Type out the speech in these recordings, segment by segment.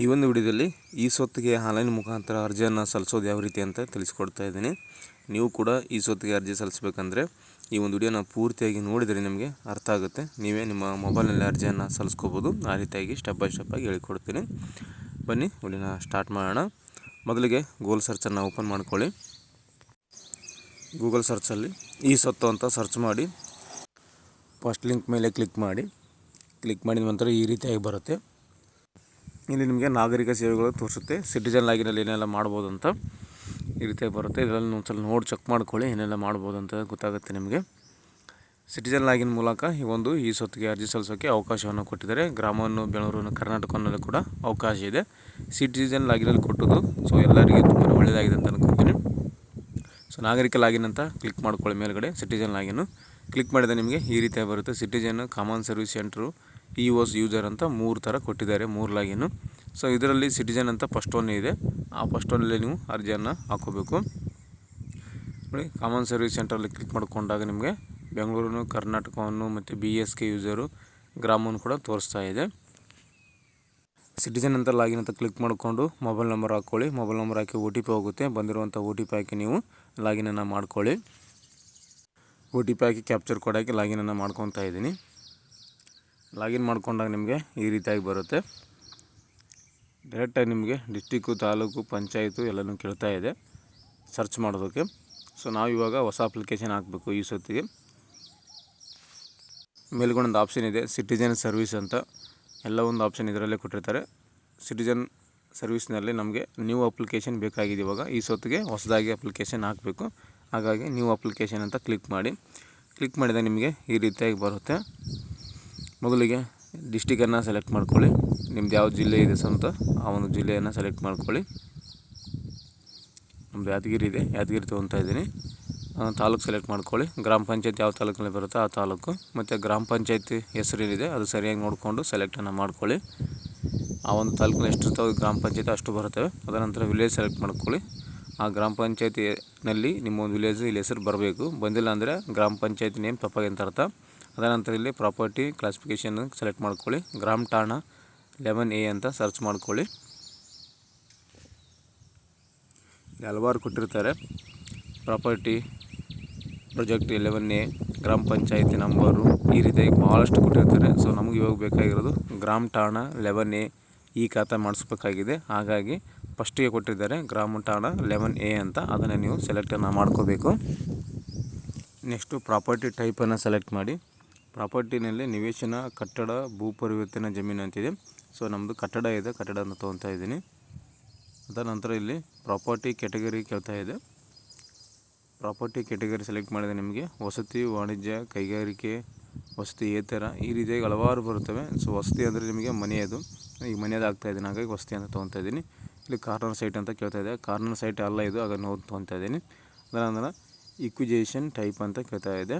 ಈ ಒಂದು ವಿಡಿಯೋದಲ್ಲಿ ಈ ಸ್ವತ್ತಿಗೆ ಆನ್ಲೈನ್ ಮುಖಾಂತರ ಅರ್ಜಿಯನ್ನು ಸಲ್ಲಿಸೋದು ಯಾವ ರೀತಿ ಅಂತ ತಿಳಿಸ್ಕೊಡ್ತಾ ಇದ್ದೀನಿ. ನೀವು ಕೂಡ ಈ ಸ್ವತ್ತಿಗೆ ಅರ್ಜಿ ಸಲ್ಲಿಸಬೇಕಂದ್ರೆ ಈ ಒಂದು ವಿಡಿಯೋನ ಪೂರ್ತಿಯಾಗಿ ನೋಡಿದರೆ ನಿಮಗೆ ಅರ್ಥ ಆಗುತ್ತೆ. ನೀವೇ ನಿಮ್ಮ ಮೊಬೈಲ್ನಲ್ಲಿ ಅರ್ಜಿಯನ್ನು ಸಲ್ಲಿಸ್ಕೋಬೋದು. ಆ ರೀತಿಯಾಗಿ ಸ್ಟೆಪ್ ಬೈ ಸ್ಟೆಪ್ ಆಗಿ ಹೇಳಿಕೊಡ್ತೀನಿ. ಬನ್ನಿ ವಿಡಿಯೋನ ಸ್ಟಾರ್ಟ್ ಮಾಡೋಣ. ಮೊದಲಿಗೆ ಗೂಗಲ್ ಸರ್ಚನ್ನು ಓಪನ್ ಮಾಡ್ಕೊಳ್ಳಿ. ಗೂಗಲ್ ಸರ್ಚಲ್ಲಿ ಈ ಸ್ವತ್ತು ಅಂತ ಸರ್ಚ್ ಮಾಡಿ ಫಸ್ಟ್ ಲಿಂಕ್ ಮೇಲೆ ಕ್ಲಿಕ್ ಮಾಡಿದ ನಂತರ ಈ ರೀತಿಯಾಗಿ ಬರುತ್ತೆ. ಇಲ್ಲಿ ನಿಮಗೆ ನಾಗರಿಕ ಸೇವೆಗಳು ತೋರಿಸುತ್ತೆ. ಸಿಟಿಜನ್ ಲಾಗಿನಲ್ಲಿ ಏನೆಲ್ಲ ಮಾಡ್ಬೋದು ಅಂತ ಈ ರೀತಿಯಾಗಿ ಬರುತ್ತೆ. ಇದರಲ್ಲಿ ಒಂದ್ಸಲ ನೋಡಿ ಚೆಕ್ ಮಾಡ್ಕೊಳ್ಳಿ, ಏನೆಲ್ಲ ಮಾಡ್ಬೋದು ಅಂತ ಗೊತ್ತಾಗುತ್ತೆ ನಿಮಗೆ. ಸಿಟಿಜನ್ ಲಾಗಿನ್ ಮೂಲಕ ಈ ಸ್ವತ್ತಿಗೆ ಅರ್ಜಿ ಸಲ್ಲಿಸೋಕ್ಕೆ ಅವಕಾಶವನ್ನು ಕೊಟ್ಟಿದ್ದಾರೆ. ಗ್ರಾಮವನ್ನು, ಬೆಂಗಳೂರು, ಕರ್ನಾಟಕವನ್ನಲ್ಲೂ ಕೂಡ ಅವಕಾಶ ಇದೆ. ಸಿಟಿಜನ್ ಲಾಗಿನಲ್ಲಿ ಕೊಟ್ಟದ್ದು ಸೊ ಎಲ್ಲರಿಗೆ ತುಂಬಾ ಒಳ್ಳೆಯದಾಗಿದೆ ಅಂತ ಅನ್ಕೊತೀನಿ. ಸೊ ನಾಗರಿಕ ಲಾಗಿನ್ ಅಂತ ಕ್ಲಿಕ್ ಮಾಡ್ಕೊಳ್ಳಿ. ಮೇಲ್ಗಡೆ ಸಿಟಿಜನ್ ಲಾಗಿನ್ ಕ್ಲಿಕ್ ಮಾಡಿದ ನಿಮಗೆ ಈ ರೀತಿಯಾಗಿ ಬರುತ್ತೆ. Citizen, common service centre, POS user ಅಂತ 3 ಥರ ಕೊಟ್ಟಿದ್ದಾರೆ, 3 ಲಾಗಿನ್ನು. ಸೊ ಇದರಲ್ಲಿ ಸಿಟಿಜನ್ ಅಂತ ಫಸ್ಟ್ ಒನ್ ಇದೆ. ಆ ಫಸ್ಟ್ ಒನ್ನಲ್ಲಿ ನೀವು ಅರ್ಜಿಯನ್ನು ಹಾಕೋಬೇಕು ನೋಡಿ. ಕಾಮನ್ ಸರ್ವಿಸ್ ಸೆಂಟ್ರಲ್ಲಿ ಕ್ಲಿಕ್ ಮಾಡಿಕೊಂಡಾಗ ನಿಮಗೆ ಬೆಂಗಳೂರು, ಕರ್ನಾಟಕವನ್ನು ಮತ್ತು BSK ಯೂಸರು, ಗ್ರಾಮವನ್ನು ಕೂಡ ತೋರಿಸ್ತಾ ಇದೆ. ಸಿಟಿಜನ್ ಅಂತ ಲಾಗಿನ್ ಅಂತ ಕ್ಲಿಕ್ ಮಾಡಿಕೊಂಡು ಮೊಬೈಲ್ ನಂಬರ್ ಹಾಕ್ಕೊಳ್ಳಿ. ಮೊಬೈಲ್ ನಂಬರ್ ಹಾಕಿ OTP ಹೋಗುತ್ತೆ. ಬಂದಿರುವಂಥ OTP ಹಾಕಿ ನೀವು ಲಾಗಿನನ್ನು ಮಾಡ್ಕೊಳ್ಳಿ. OTP ಹಾಕಿ ಕ್ಯಾಪ್ಚರ್ ಕೋಡ್ ಹಾಕಿ ಲಾಗಿನನ್ನು ಮಾಡ್ಕೊತಾ ಇದ್ದೀನಿ. ಲಾಗಿನ್ ಮಾಡ್ಕೊಂಡಾಗ ನಿಮಗೆ ಈ ರೀತಿಯಾಗಿ ಬರುತ್ತೆ. ಡೈರೆಕ್ಟಾಗಿ ನಿಮಗೆ ಡಿಸ್ಟಿಕ್ಕು, ತಾಲೂಕು, ಪಂಚಾಯತು ಎಲ್ಲನೂ ಕೇಳ್ತಾ ಇದೆ ಸರ್ಚ್ ಮಾಡೋದಕ್ಕೆ. ಸೊ ನಾವು ಇವಾಗ ಹೊಸ ಅಪ್ಲಿಕೇಶನ್ ಹಾಕಬೇಕು ಈ ಸ್ವತ್ತಿಗೆ. ಮೇಲ್ಗೊಂದು ಆಪ್ಷನ್ ಇದೆ ಸಿಟಿಜನ್ ಸರ್ವಿಸ್ ಅಂತ, ಎಲ್ಲ ಒಂದು ಆಪ್ಷನ್ ಇದರಲ್ಲೇ ಕೊಟ್ಟಿರ್ತಾರೆ. ಸಿಟಿಜನ್ ಸರ್ವಿಸ್ನಲ್ಲಿ ನಮಗೆ ನ್ಯೂ ಅಪ್ಲಿಕೇಶನ್ ಬೇಕಾಗಿದೆ. ಇವಾಗ ಈ ಸ್ವತ್ತಿಗೆ ಹೊಸದಾಗಿ ಅಪ್ಲಿಕೇಶನ್ ಹಾಕಬೇಕು. ಹಾಗಾಗಿ ನ್ಯೂ ಅಪ್ಲಿಕೇಶನ್ ಅಂತ ಕ್ಲಿಕ್ ಮಾಡಿದಾಗ ನಿಮಗೆ ಈ ರೀತಿಯಾಗಿ ಬರುತ್ತೆ. ಮೊದಲಿಗೆ ಡಿಸ್ಟಿಕನ್ನು ಸೆಲೆಕ್ಟ್ ಮಾಡ್ಕೊಳ್ಳಿ. ನಿಮ್ದು ಯಾವ ಜಿಲ್ಲೆ ಇದೆ ಸ್ವಂತ ಆ ಒಂದು ಜಿಲ್ಲೆಯನ್ನು ಸೆಲೆಕ್ಟ್ ಮಾಡ್ಕೊಳ್ಳಿ. ನಮ್ಮದು ಯಾದಗಿರಿ ಇದೆ, ಯಾದಗಿರಿ ತೊಗೊತಾ ಇದ್ದೀನಿ. ತಾಲೂಕು ಸೆಲೆಕ್ಟ್ ಮಾಡ್ಕೊಳ್ಳಿ. ಗ್ರಾಮ ಪಂಚಾಯತ್ ಯಾವ ತಾಲೂಕಿನಲ್ಲಿ ಬರುತ್ತೋ ಆ ತಾಲೂಕು ಮತ್ತು ಗ್ರಾಮ ಪಂಚಾಯತಿ ಹೆಸರೇನಿದೆ ಅದು ಸರಿಯಾಗಿ ನೋಡಿಕೊಂಡು ಸೆಲೆಕ್ಟನ್ನು ಮಾಡ್ಕೊಳ್ಳಿ. ಆ ಒಂದು ತಾಲೂಕಿನಲ್ಲಿ ಎಷ್ಟು ಇರ್ತಾವೆ ಗ್ರಾಮ ಪಂಚಾಯತಿ ಅಷ್ಟು ಬರುತ್ತವೆ. ಅದರ ನಂತರ ವಿಲೇಜ್ ಸೆಲೆಕ್ಟ್ ಮಾಡ್ಕೊಳ್ಳಿ. ಆ ಗ್ರಾಮ ಪಂಚಾಯತಿನಲ್ಲಿ ನಿಮ್ಮ ಒಂದು ವಿಲೇಜ್ ಇಲ್ಲಿ ಹೆಸರು ಬರಬೇಕು. ಬಂದಿಲ್ಲ ಅಂದರೆ ಗ್ರಾಮ ಪಂಚಾಯತಿ ನೇಮ್ ತಪ್ಪಾಗಿ ಅಂತ ಅರ್ಥ. ಅದರ ನಂತರ ಇಲ್ಲಿ ಪ್ರಾಪರ್ಟಿ ಕ್ಲಾಸಿಫಿಕೇಷನ್ ಸೆಲೆಕ್ಟ್ ಮಾಡ್ಕೊಳ್ಳಿ. ಗ್ರಾಮ ಠಾಣಾ 11A ಅಂತ ಸರ್ಚ್ ಮಾಡ್ಕೊಳ್ಳಿ. ಹಲವಾರು ಕೊಟ್ಟಿರ್ತಾರೆ. ಪ್ರಾಪರ್ಟಿ ಪ್ರಾಜೆಕ್ಟ್ 11A, ಗ್ರಾಮ ಪಂಚಾಯತಿ ನಂಬರು, ಈ ರೀತಿಯಾಗಿ ಭಾಳಷ್ಟು ಕೊಟ್ಟಿರ್ತಾರೆ. ಸೊ ನಮಗೆ ಇವಾಗ ಬೇಕಾಗಿರೋದು ಗ್ರಾಮ ಠಾಣಾ 11A ಈ ಖಾತೆ ಮಾಡಿಸ್ಬೇಕಾಗಿದೆ. ಹಾಗಾಗಿ ಫಸ್ಟಿಗೆ ಕೊಟ್ಟಿದ್ದಾರೆ ಗ್ರಾಮ ಠಾಣಾ 11A ಅಂತ, ಅದನ್ನು ನೀವು ಸೆಲೆಕ್ಟನ್ನು ಮಾಡ್ಕೋಬೇಕು. ನೆಕ್ಸ್ಟು ಪ್ರಾಪರ್ಟಿ ಟೈಪನ್ನು ಸೆಲೆಕ್ಟ್ ಮಾಡಿ. ಪ್ರಾಪರ್ಟಿನಲ್ಲಿ ನಿವೇಶನ, ಕಟ್ಟಡ, ಭೂ ಪರಿವರ್ತನೆ, ಜಮೀನು ಅಂತಿದೆ. ಸೊ ನಮ್ಮದು ಕಟ್ಟಡ ಇದೆ, ಕಟ್ಟಡನ ತೊಗೊತಾ ಇದ್ದೀನಿ. ಅದರ ನಂತರ ಇಲ್ಲಿ ಪ್ರಾಪರ್ಟಿ ಕ್ಯಾಟಗರಿ ಕೇಳ್ತಾ ಇದೆ. ಪ್ರಾಪರ್ಟಿ ಕ್ಯಾಟಗರಿ ಸೆಲೆಕ್ಟ್ ಮಾಡಿದ ನಿಮಗೆ ವಸತಿ, ವಾಣಿಜ್ಯ, ಕೈಗಾರಿಕೆ, ವಸತಿಯೇತರ ಈ ರೀತಿಯಾಗಿ ಹಲವಾರು ಬರುತ್ತವೆ. ಸೊ ವಸತಿ ಅಂದರೆ ನಿಮಗೆ ಮನೆಯದು, ಈಗ ಮನೆಯದು ಆಗ್ತಾ ಇದ್ದೀನಿ, ಹಾಗಾಗಿ ವಸತಿ ಅಂತ ತೊಗೊತಾ ಇದ್ದೀನಿ. ಇಲ್ಲಿ ಕಾರ್ನರ್ ಸೈಟ್ ಅಂತ ಕೇಳ್ತಾ ಇದೆ. ಕಾರ್ನರ್ ಸೈಟ್ ಅಲ್ಲ ಇದು, ಆಗ ನಾವು ತೊಗೊತಾ ಇದ್ದೀನಿ. ಅದರ ನಂತರ ಇಕ್ವಿಜೇಷನ್ ಟೈಪ್ ಅಂತ ಕೇಳ್ತಾ ಇದೆ.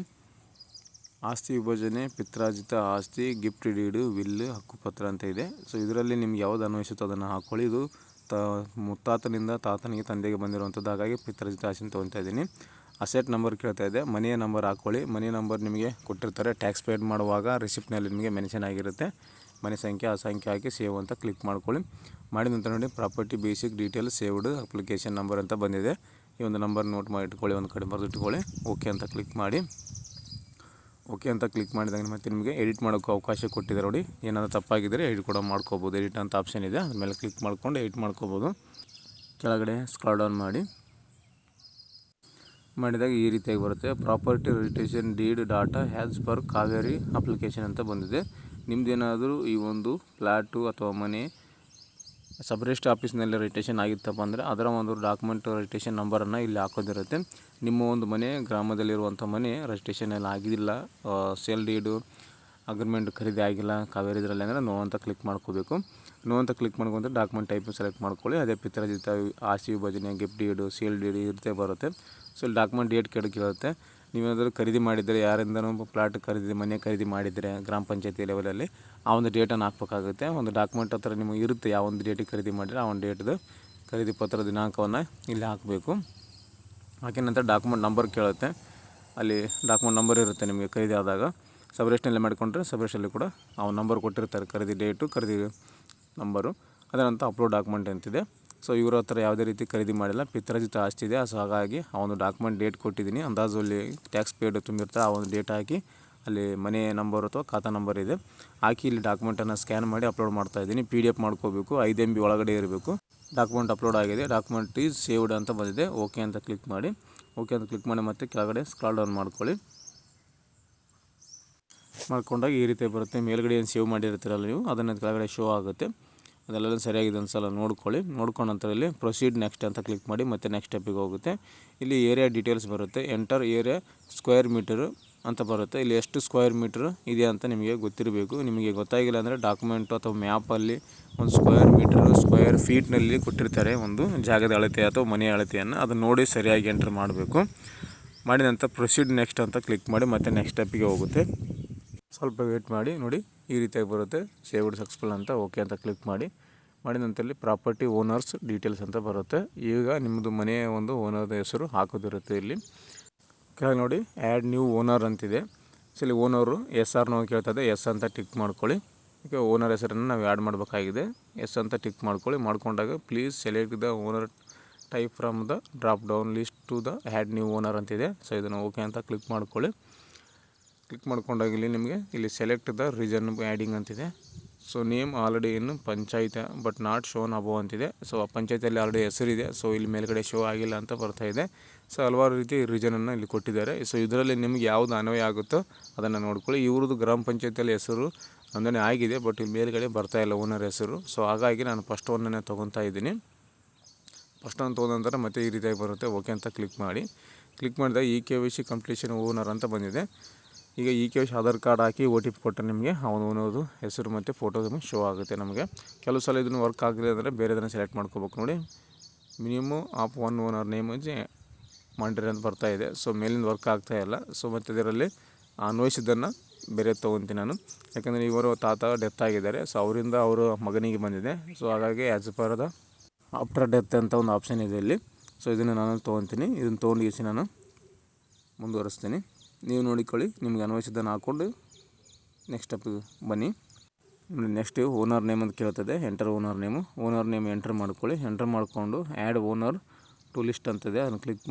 ಆಸ್ತಿ ವಿಭಜನೆ, ಪಿತ್ರಾರ್ಜಿತ ಆಸ್ತಿ, ಗಿಫ್ಟ್ ಡೀಡು, ವಿಲ್ಲು, ಹಕ್ಕುಪತ್ರ ಅಂತ ಇದೆ. ಸೊ ಇದರಲ್ಲಿ ನಿಮ್ಗೆ ಯಾವುದು ಅನ್ವಯಿಸುತ್ತೋ ಅದನ್ನು ಹಾಕ್ಕೊಳ್ಳಿ. ಇದು ಮುತ್ತಾತನಿಂದ ತಾತನಿಗೆ, ತಂದೆಗೆ ಬಂದಿರುವಂಥದ್ದು, ಹಾಗಾಗಿ ಪಿತ್ರಾರ್ಜಿತ ಆಸ್ತಿನ ತೊಗೊತಾ ಇದ್ದೀನಿ. ಅಸೆಟ್ ನಂಬರ್ ಕೇಳ್ತಾ ಇದೆ. ಮನೆಯ ನಂಬರ್ ಹಾಕ್ಕೊಳ್ಳಿ. ಮನೆ ನಂಬರ್ ನಿಮಗೆ ಕೊಟ್ಟಿರ್ತಾರೆ. ಟ್ಯಾಕ್ಸ್ ಪೇಡ್ ಮಾಡುವಾಗ ರಿಸಿಪ್ಟ್ನಲ್ಲಿ ನಿಮಗೆ ಮೆನ್ಷನ್ ಆಗಿರುತ್ತೆ ಮನೆ ಸಂಖ್ಯೆ. ಆ ಸಂಖ್ಯೆ ಹಾಕಿ ಸೇವ್ ಅಂತ ಕ್ಲಿಕ್ ಮಾಡ್ಕೊಳ್ಳಿ. ಮಾಡಿದ ನಂತರ ನೋಡಿ property basic detail saved application number ಅಂತ ಬಂದಿದೆ. ಈ ಒಂದು ನಂಬರ್ ನೋಟ್ ಮಾಡಿ ಇಟ್ಕೊಳ್ಳಿ, ಒಂದು ಕಡೆ ಬರೆದು ಇಟ್ಕೊಳ್ಳಿ. ಓಕೆ ಅಂತ ಕ್ಲಿಕ್ ಮಾಡಿ. ಓಕೆ ಅಂತ ಕ್ಲಿಕ್ ಮಾಡಿದಾಗ ಮತ್ತೆ ನಿಮಗೆ ಎಡಿಟ್ ಮಾಡೋಕ್ಕೂ ಅವಕಾಶ ಕೊಟ್ಟಿದ್ದಾರೆ ನೋಡಿ. ಏನಾದರೂ ತಪ್ಪಾಗಿದ್ದರೆ ಎಡಿಟ್ ಕೂಡ ಮಾಡ್ಕೋಬೋದು. ಎಡಿಟ್ ಅಂತ ಆಪ್ಷನ್ ಇದೆ, ಅದ್ರ ಮೇಲೆ ಕ್ಲಿಕ್ ಮಾಡ್ಕೊಂಡು ಎಡಿಟ್ ಮಾಡ್ಕೋಬೋದು. ಕೆಳಗಡೆ ಸ್ಕ್ರಾಲ್ ಡೌನ್ ಮಾಡಿದಾಗ ಈ ರೀತಿಯಾಗಿ ಬರುತ್ತೆ. Property registration deed data has per Kaveri application ಅಂತ ಬಂದಿದೆ. ನಿಮ್ಮದೇನಾದರೂ ಈ ಒಂದು ಫ್ಲ್ಯಾಟು ಅಥವಾ ಮನೆ ಸಬ್ ರಿಜಿಸ್ಟ್ರಿ ಆಫೀಸ್ನಲ್ಲಿ ರಿಜಿಸ್ಟ್ರೇಷನ್ ಆಗಿತ್ತಪ್ಪ ಅಂದರೆ ಅದರ ಒಂದು ಡಾಕ್ಯುಮೆಂಟ್ ರಿಜಿಸ್ಟ್ರೇಷನ್ ನಂಬರನ್ನು ಇಲ್ಲಿ ಹಾಕೋದಿರುತ್ತೆ. ನಿಮ್ಮ ಒಂದು ಮನೆ ಗ್ರಾಮದಲ್ಲಿರುವಂಥ ಮನೆ ರಿಜಿಸ್ಟ್ರೇಷನ್ ಎಲ್ಲ ಆಗಿಲ್ಲ, ಸೇಲ್ ಡೀಡು ಅಗ್ರಿಮೆಂಟ್ ಖರೀದಿ ಆಗಿಲ್ಲ ಕಾವೇರಿ ಇದರಲ್ಲಿ ಅಂದರೆ ನೋ ಅಂತ ಕ್ಲಿಕ್ ಮಾಡ್ಕೋಬೇಕು. ನೋ ಅಂತ ಕ್ಲಿಕ್ ಮಾಡ್ಕೊಂಡ್ರೆ ಡಾಕ್ಯುಮೆಂಟ್ ಟೈಪ್ ಸೆಲೆಕ್ಟ್ ಮಾಡ್ಕೊಳ್ಳಿ. ಅದೇ ಪಿತ್ರಾರ್ಜಿತ ಆಸ್ತಿ ವಿಭಜನೆ, ಗಿಫ್ಟ್ ಡೀಡು, ಸೇಲ್ ಡೀಡು ಇರುತ್ತೆ ಬರುತ್ತೆ. ಸೊ ಇಲ್ಲಿ ಡಾಕ್ಯುಮೆಂಟ್ ಡೇಟ್ ಕೇಳುತ್ತೆ. ನೀವೇನಾದರೂ ಖರೀದಿ ಮಾಡಿದರೆ, ಯಾರಿಂದನೂ ಫ್ಲಾಟ್ ಖರೀದಿ, ಮನೆ ಖರೀದಿ ಮಾಡಿದರೆ ಗ್ರಾಮ ಪಂಚಾಯತಿ ಲೆವೆಲಲ್ಲಿ ಆ ಒಂದು ಡೇಟನ್ನು ಹಾಕ್ಬೇಕಾಗುತ್ತೆ. ಒಂದು ಡಾಕ್ಯುಮೆಂಟ್ ಹತ್ರ ನಿಮಗೆ ಇರುತ್ತೆ, ಯಾವ ಒಂದು ಡೇಟಿಗೆ ಖರೀದಿ ಮಾಡಿದರೆ ಆ ಒಂದು ಡೇಟ್ದು ಖರೀದಿ ಪತ್ರ ದಿನಾಂಕವನ್ನು ಇಲ್ಲಿ ಹಾಕಬೇಕು. ಹಾಕಿದ ನಂತರ ಡಾಕ್ಯುಮೆಂಟ್ ನಂಬರ್ ಕೇಳುತ್ತೆ. ಅಲ್ಲಿ ಡಾಕ್ಯುಮೆಂಟ್ ನಂಬರ್ ಇರುತ್ತೆ ನಿಮಗೆ ಖರೀದಿ ಆದಾಗ. ಸಬ್ ರಿಜಿಸ್ಟ್ರಲ್ಲೇ ಮಾಡಿಕೊಂಡ್ರೆ ಸಬ್ ರಿಜಿಸ್ಟ್ರಲ್ಲಿ ಕೂಡ ಆ ನಂಬರ್ ಕೊಟ್ಟಿರ್ತಾರೆ, ಖರೀದಿ ಡೇಟು, ಖರೀದಿ ನಂಬರು. ಅದರಂತ ಅಪ್ಲೋಡ್ ಡಾಕ್ಯುಮೆಂಟ್ ಅಂತಿದೆ. ಸೊ ಇವ್ರ ಹತ್ರ ಯಾವುದೇ ರೀತಿ ಖರೀದಿ ಮಾಡಿಲ್ಲ, ಪಿತ್ರಾರ್ಜಿತ ಆಸ್ತಿ ಇದೆ. ಸೊ ಹಾಗಾಗಿ ಆ ಒಂದು ಡಾಕ್ಯುಮೆಂಟ್ ಡೇಟ್ ಕೊಟ್ಟಿದ್ದೀನಿ, ಅಂದಾಜು ಅಲ್ಲಿ ಟ್ಯಾಕ್ಸ್ ಪೇಡ್ ತುಂಬಿರ್ತಾರೆ, ಆ ಒಂದು ಡೇಟ್ ಹಾಕಿ ಅಲ್ಲಿ ಮನೆ ನಂಬರ್ ಅಥವಾ ಖಾತಾ ನಂಬರ್ ಇದೆ ಹಾಕಿ ಇಲ್ಲಿ ಡಾಕ್ಯುಮೆಂಟನ್ನು ಸ್ಕ್ಯಾನ್ ಮಾಡಿ ಅಪ್ಲೋಡ್ ಮಾಡ್ತಾಯಿದ್ದೀನಿ. PDF ಮಾಡ್ಕೋಬೇಕು, 5 MB ಒಳಗಡೆ ಇರಬೇಕು. ಡಾಕ್ಯುಮೆಂಟ್ ಅಪ್ಲೋಡ್ ಆಗಿದೆ, ಡಾಕ್ಯುಮೆಂಟ್ ಈಸ್ ಸೇವ್ಡ್ ಅಂತ ಬಂದಿದೆ. ಓಕೆ ಅಂತ ಕ್ಲಿಕ್ ಮಾಡಿ ಮತ್ತೆ ಕೆಳಗಡೆ ಸ್ಕ್ರಾಲ್ ಡೌನ್ ಮಾಡ್ಕೊಂಡಾಗ ಈ ರೀತಿ ಬರುತ್ತೆ. ಮೇಲ್ಗಡೆ ಏನು ಸೇವ್ ಮಾಡಿರ್ತೀರಲ್ಲ ನೀವು, ಅದನ್ನು ಕೆಳಗಡೆ ಶೋ ಆಗುತ್ತೆ. ಅದೆಲ್ಲ ಸರಿಯಾಗಿದೆ ಒಂದು ಸಲ ನೋಡ್ಕೊಂಡು ನಂತರ ಇಲ್ಲಿ ಪ್ರೊಸೀಡ್ ನೆಕ್ಸ್ಟ್ ಅಂತ ಕ್ಲಿಕ್ ಮಾಡಿ ಮತ್ತೆ ನೆಕ್ಸ್ಟ್ ಸ್ಟೆಪ್ಪಿಗೆ ಹೋಗುತ್ತೆ. ಇಲ್ಲಿ ಏರಿಯಾ ಡೀಟೇಲ್ಸ್ ಬರುತ್ತೆ, ಎಂಟರ್ ಏರಿಯಾ ಸ್ಕ್ವೇರ್ ಮೀಟರು ಅಂತ ಬರುತ್ತೆ. ಇಲ್ಲಿ ಎಷ್ಟು ಸ್ಕ್ವೇರ್ ಮೀಟ್ರ್ ಇದೆ ಅಂತ ನಿಮಗೆ ಗೊತ್ತಿರಬೇಕು. ನಿಮಗೆ ಗೊತ್ತಾಗಿಲ್ಲ ಅಂದರೆ ಡಾಕ್ಯುಮೆಂಟು ಅಥವಾ ಮ್ಯಾಪಲ್ಲಿ ಒಂದು ಸ್ಕ್ವೇರ್ ಮೀಟರು ಸ್ಕ್ವೇರ್ ಫೀಟ್ನಲ್ಲಿ ಕೊಟ್ಟಿರ್ತಾರೆ ಒಂದು ಜಾಗದ ಅಳತೆ ಅಥವಾ ಮನೆಯ ಅಳತೆಯನ್ನು, ಅದನ್ನು ನೋಡಿ ಸರಿಯಾಗಿ ಎಂಟ್ರ್ ಮಾಡಬೇಕು. ಮಾಡಿದ ನಂತರ ಪ್ರೊಸೀಡ್ ನೆಕ್ಸ್ಟ್ ಅಂತ ಕ್ಲಿಕ್ ಮಾಡಿ ಮತ್ತೆ ನೆಕ್ಸ್ಟ್ ಸ್ಟೆಪ್ಪಿಗೆ ಹೋಗುತ್ತೆ. ಸ್ವಲ್ಪ ವೇಟ್ ಮಾಡಿ, ನೋಡಿ ಈ ರೀತಿಯಾಗಿ ಬರುತ್ತೆ, ಸೇವ್ಡ್ ಸಕ್ಸಸ್ಫುಲ್ ಅಂತ. ಓಕೆ ಅಂತ ಕ್ಲಿಕ್ ಮಾಡಿ ನಂತರಲ್ಲಿ ಪ್ರಾಪರ್ಟಿ ಓನರ್ಸ್ ಡೀಟೇಲ್ಸ್ ಅಂತ ಬರುತ್ತೆ. ಈಗ ನಿಮ್ಮದು ಮನೆಯ ಒಂದು ಓನರ್ದ ಹೆಸರು ಹಾಕೋದಿರುತ್ತೆ. ಇಲ್ಲಿ ಕೆಳಗೆ ನೋಡಿ ಆ್ಯಡ್ ನ್ಯೂ ಓನರ್ ಅಂತಿದೆ. ಸೊ ಇಲ್ಲಿ ಓನರು SR ನಾವು ಕೇಳ್ತದೆ, ಎಸ್ ಅಂತ ಟಿಕ್ ಮಾಡ್ಕೊಳ್ಳಿ. ಈಗ ಓನರ್ ಹೆಸರನ್ನು ನಾವು ಆ್ಯಡ್ ಮಾಡಬೇಕಾಗಿದೆ, ಎಸ್ ಅಂತ ಟಿಕ್ ಮಾಡ್ಕೊಂಡಾಗ please select the owner type from the drop down list to the add new owner ಅಂತಿದೆ. ಸೊ ಇದನ್ನು ಓಕೆ ಅಂತ ಕ್ಲಿಕ್ ಮಾಡ್ಕೊಂಡಾಗ ಇಲ್ಲಿ ಸೆಲೆಕ್ಟ್ ದ ರೀಜನ್ ಆ್ಯಡಿಂಗ್ ಅಂತಿದೆ. ಸೊ ನೇಮ್ ಆಲ್ರೆಡಿ ಇನ್ನು panchayat but not shown above ಅಂತಿದೆ. ಸೊ ಆ ಪಂಚಾಯತಿಯಲ್ಲಿ ಆಲ್ರೆಡಿ ಹೆಸರಿದೆ, ಸೊ ಇಲ್ಲಿ ಮೇಲ್ಗಡೆ ಶೋ ಆಗಿಲ್ಲ ಅಂತ ಬರ್ತಾಯಿದೆ. ಸೊ ಹಲವಾರು ರೀತಿ ರೀಜನನ್ನು ಇಲ್ಲಿ ಕೊಟ್ಟಿದ್ದಾರೆ. ಸೊ ಇದರಲ್ಲಿ ನಿಮ್ಗೆ ಯಾವುದು ಅನ್ವಯ ಆಗುತ್ತೋ ಅದನ್ನು ನೋಡ್ಕೊಳ್ಳಿ. ಇವ್ರದ್ದು ಗ್ರಾಮ ಪಂಚಾಯತಿಯಲ್ಲಿ ಹೆಸರು ನೋಂದಣಿ ಆಗಿದೆ, ಬಟ್ ಇಲ್ಲಿ ಮೇಲ್ಗಡೆ ಬರ್ತಾಯಿಲ್ಲ ಓನರ್ ಹೆಸರು. ಸೊ ಹಾಗಾಗಿ ನಾನು ಫಸ್ಟ್ ಒನ್ನನ್ನೇ ತೊಗೊತಾ ಇದ್ದೀನಿ. ಫಸ್ಟ್ ಒಂದು ತೊಗೊಂಡ ನಂತರ ಮತ್ತೆ ಈ ರೀತಿಯಾಗಿ ಬರುತ್ತೆ. ಓಕೆ ಅಂತ ಕ್ಲಿಕ್ ಮಾಡಿದಾಗ KYC ಕಂಪ್ಲೀಷನ್ ಓನರ್ ಅಂತ ಬಂದಿದೆ. ಈಗ KYC ಆಧಾರ್ ಕಾರ್ಡ್ ಹಾಕಿ OTP ಕೊಟ್ಟರೆ ನಿಮಗೆ ಅವನು ಓನರ್ದು ಹೆಸರು ಮತ್ತು ಫೋಟೋ ಶೋ ಆಗುತ್ತೆ. ನಮಗೆ ಕೆಲವು ಸಲ ಇದನ್ನು ವರ್ಕ್ ಆಗಲಿಲ್ಲ ಅಂದರೆ ಬೇರೆದನ್ನು ಸೆಲೆಕ್ಟ್ ಮಾಡ್ಕೋಬೇಕು. ನೋಡಿ minimum of one owner name ಮಾಡಿರಿ ಅಂತ ಬರ್ತಾಯಿದೆ. ಸೊ ಮೇಲಿಂದ ವರ್ಕ್ ಆಗ್ತಾಯಿಲ್ಲ. ಸೊ ಮತ್ತು ಇದರಲ್ಲಿ ಅನ್ವಯಿಸಿದ್ದನ್ನು ಬೇರೆ ತೊಗೊತೀನಿ ನಾನು, ಯಾಕಂದರೆ ಇವರು ತಾತ ಡೆತ್ ಆಗಿದ್ದಾರೆ. ಸೊ ಅವರಿಂದ ಅವರು ಮಗನಿಗೆ ಬಂದಿದೆ. ಸೊ ಹಾಗಾಗಿ as per the after death ಅಂತ ಒಂದು ಆಪ್ಷನ್ ಇದೆ ಇಲ್ಲಿ. ಸೊ ಇದನ್ನು ನಾನು ತೊಗೊತೀನಿ. ಇದನ್ನು ತೊಗೊಂಡು ನಾನು ಮುಂದುವರಿಸ್ತೀನಿ. ನೀವು ನೋಡಿಕೊಳ್ಳಿ, ನಿಮಗೆ ಅನ್ವಯಿಸಿದ್ದನ್ನು ಹಾಕ್ಕೊಂಡು ನೆಕ್ಸ್ಟ್ ಸ್ಟೆಪ್ಪಿಗೆ ಬನ್ನಿ. ನೆಕ್ಸ್ಟ್ ಓನರ್ ನೇಮ್ ಅಂತ ಕೇಳ್ತದೆ, ಎಂಟರ್ ಓನರ್ ನೇಮ್ ಎಂಟರ್ ಮಾಡಿಕೊಂಡು ಆ್ಯಡ್ ಓನರ್ ಟು ಲಿಸ್ಟ್ ಅಂತಿದೆ, ಅದನ್ನು ಕ್ಲಿಕ್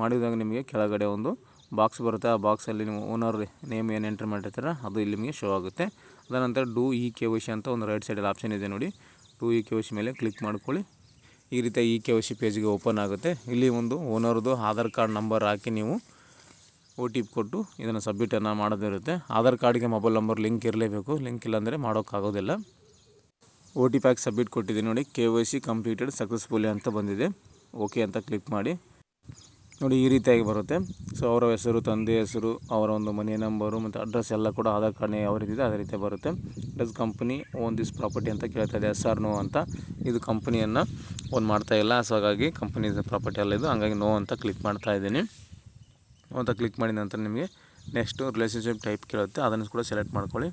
ಮಾಡಿದಾಗ ನಿಮಗೆ ಕೆಳಗಡೆ ಒಂದು ಬಾಕ್ಸ್ ಬರುತ್ತೆ. ಆ ಬಾಕ್ಸಲ್ಲಿ ನೀವು ಓನರ್ ನೇಮ್ ಏನು ಎಂಟರ್ ಮಾಡಿರ್ತೀರ ಅದು ಇಲ್ಲಿ ನಿಮಗೆ ಶೋ ಆಗುತ್ತೆ. ಅದನಂತರ ಡೂ KYC ಅಂತ ಒಂದು ರೈಟ್ ಸೈಡಲ್ಲಿ ಆಪ್ಷನ್ ಇದೆ ನೋಡಿ, ಡೂ KYC ಮೇಲೆ ಕ್ಲಿಕ್ ಮಾಡ್ಕೊಳ್ಳಿ. ಈ ರೀತಿ KYC ಪೇಜ್ಗೆ ಓಪನ್ ಆಗುತ್ತೆ. ಇಲ್ಲಿ ಒಂದು ಓನರ್ದು ಆಧಾರ್ ಕಾರ್ಡ್ ನಂಬರ್ ಹಾಕಿ ನೀವು OTP ಕೊಟ್ಟು ಇದನ್ನು ಸಬ್ಮಿಟನ್ನು ಮಾಡೋದಿರುತ್ತೆ. ಆಧಾರ್ ಕಾರ್ಡ್ಗೆ ಮೊಬೈಲ್ ನಂಬರ್ ಲಿಂಕ್ ಇರಲೇಬೇಕು, ಲಿಂಕ್ ಇಲ್ಲಾಂದರೆ ಮಾಡೋಕ್ಕಾಗೋದಿಲ್ಲ. OTP ಹಾಕಿ ಸಬ್ಮಿಟ್ ಕೊಟ್ಟಿದ್ದೀನಿ ನೋಡಿ, KYC ಕಂಪ್ಲೀಟೆಡ್ ಸಕ್ಸಸ್ಫುಲಿ ಅಂತ ಬಂದಿದೆ. ಓಕೆ ಅಂತ ಕ್ಲಿಕ್ ಮಾಡಿ ನೋಡಿ ಈ ರೀತಿಯಾಗಿ ಬರುತ್ತೆ. ಸೊ ಅವರ ಹೆಸರು, ತಂದೆ ಹೆಸರು, ಅವರ ಒಂದು ಮನೆ ನಂಬರು ಮತ್ತು ಅಡ್ರೆಸ್ ಎಲ್ಲ ಕೂಡ ಆಧಾರ್ ಕಾರ್ಡ್ನೇ ಯಾವ ರೀತಿ ಇದೆ ಅದೇ ರೀತಿ ಬರುತ್ತೆ. Does company own this property ಅಂತ ಕೇಳ್ತಾಯಿದೆ, SR ನೋ ಅಂತ. ಇದು ಕಂಪನಿಯನ್ನು ಓನ್ ಮಾಡ್ತಾಯಿಲ್ಲ, ಸೊ ಹಾಗಾಗಿ ಕಂಪನಿ ಪ್ರಾಪರ್ಟಿ ಅಲ್ಲ ಇದು, ಹಾಗಾಗಿ ನೋ ಅಂತ ಕ್ಲಿಕ್ ಮಾಡ್ತಾಯಿದ್ದೀನಿ. ಅಂತ ಕ್ಲಿಕ್ ಮಾಡಿದ ನಂತರ ನಿಮಗೆ ನೆಕ್ಸ್ಟು ರಿಲೇಷನ್ಶಿಪ್ ಟೈಪ್ ಕೇಳುತ್ತೆ, ಅದನ್ನು ಕೂಡ ಸೆಲೆಕ್ಟ್ ಮಾಡ್ಕೊಳ್ಳಿ.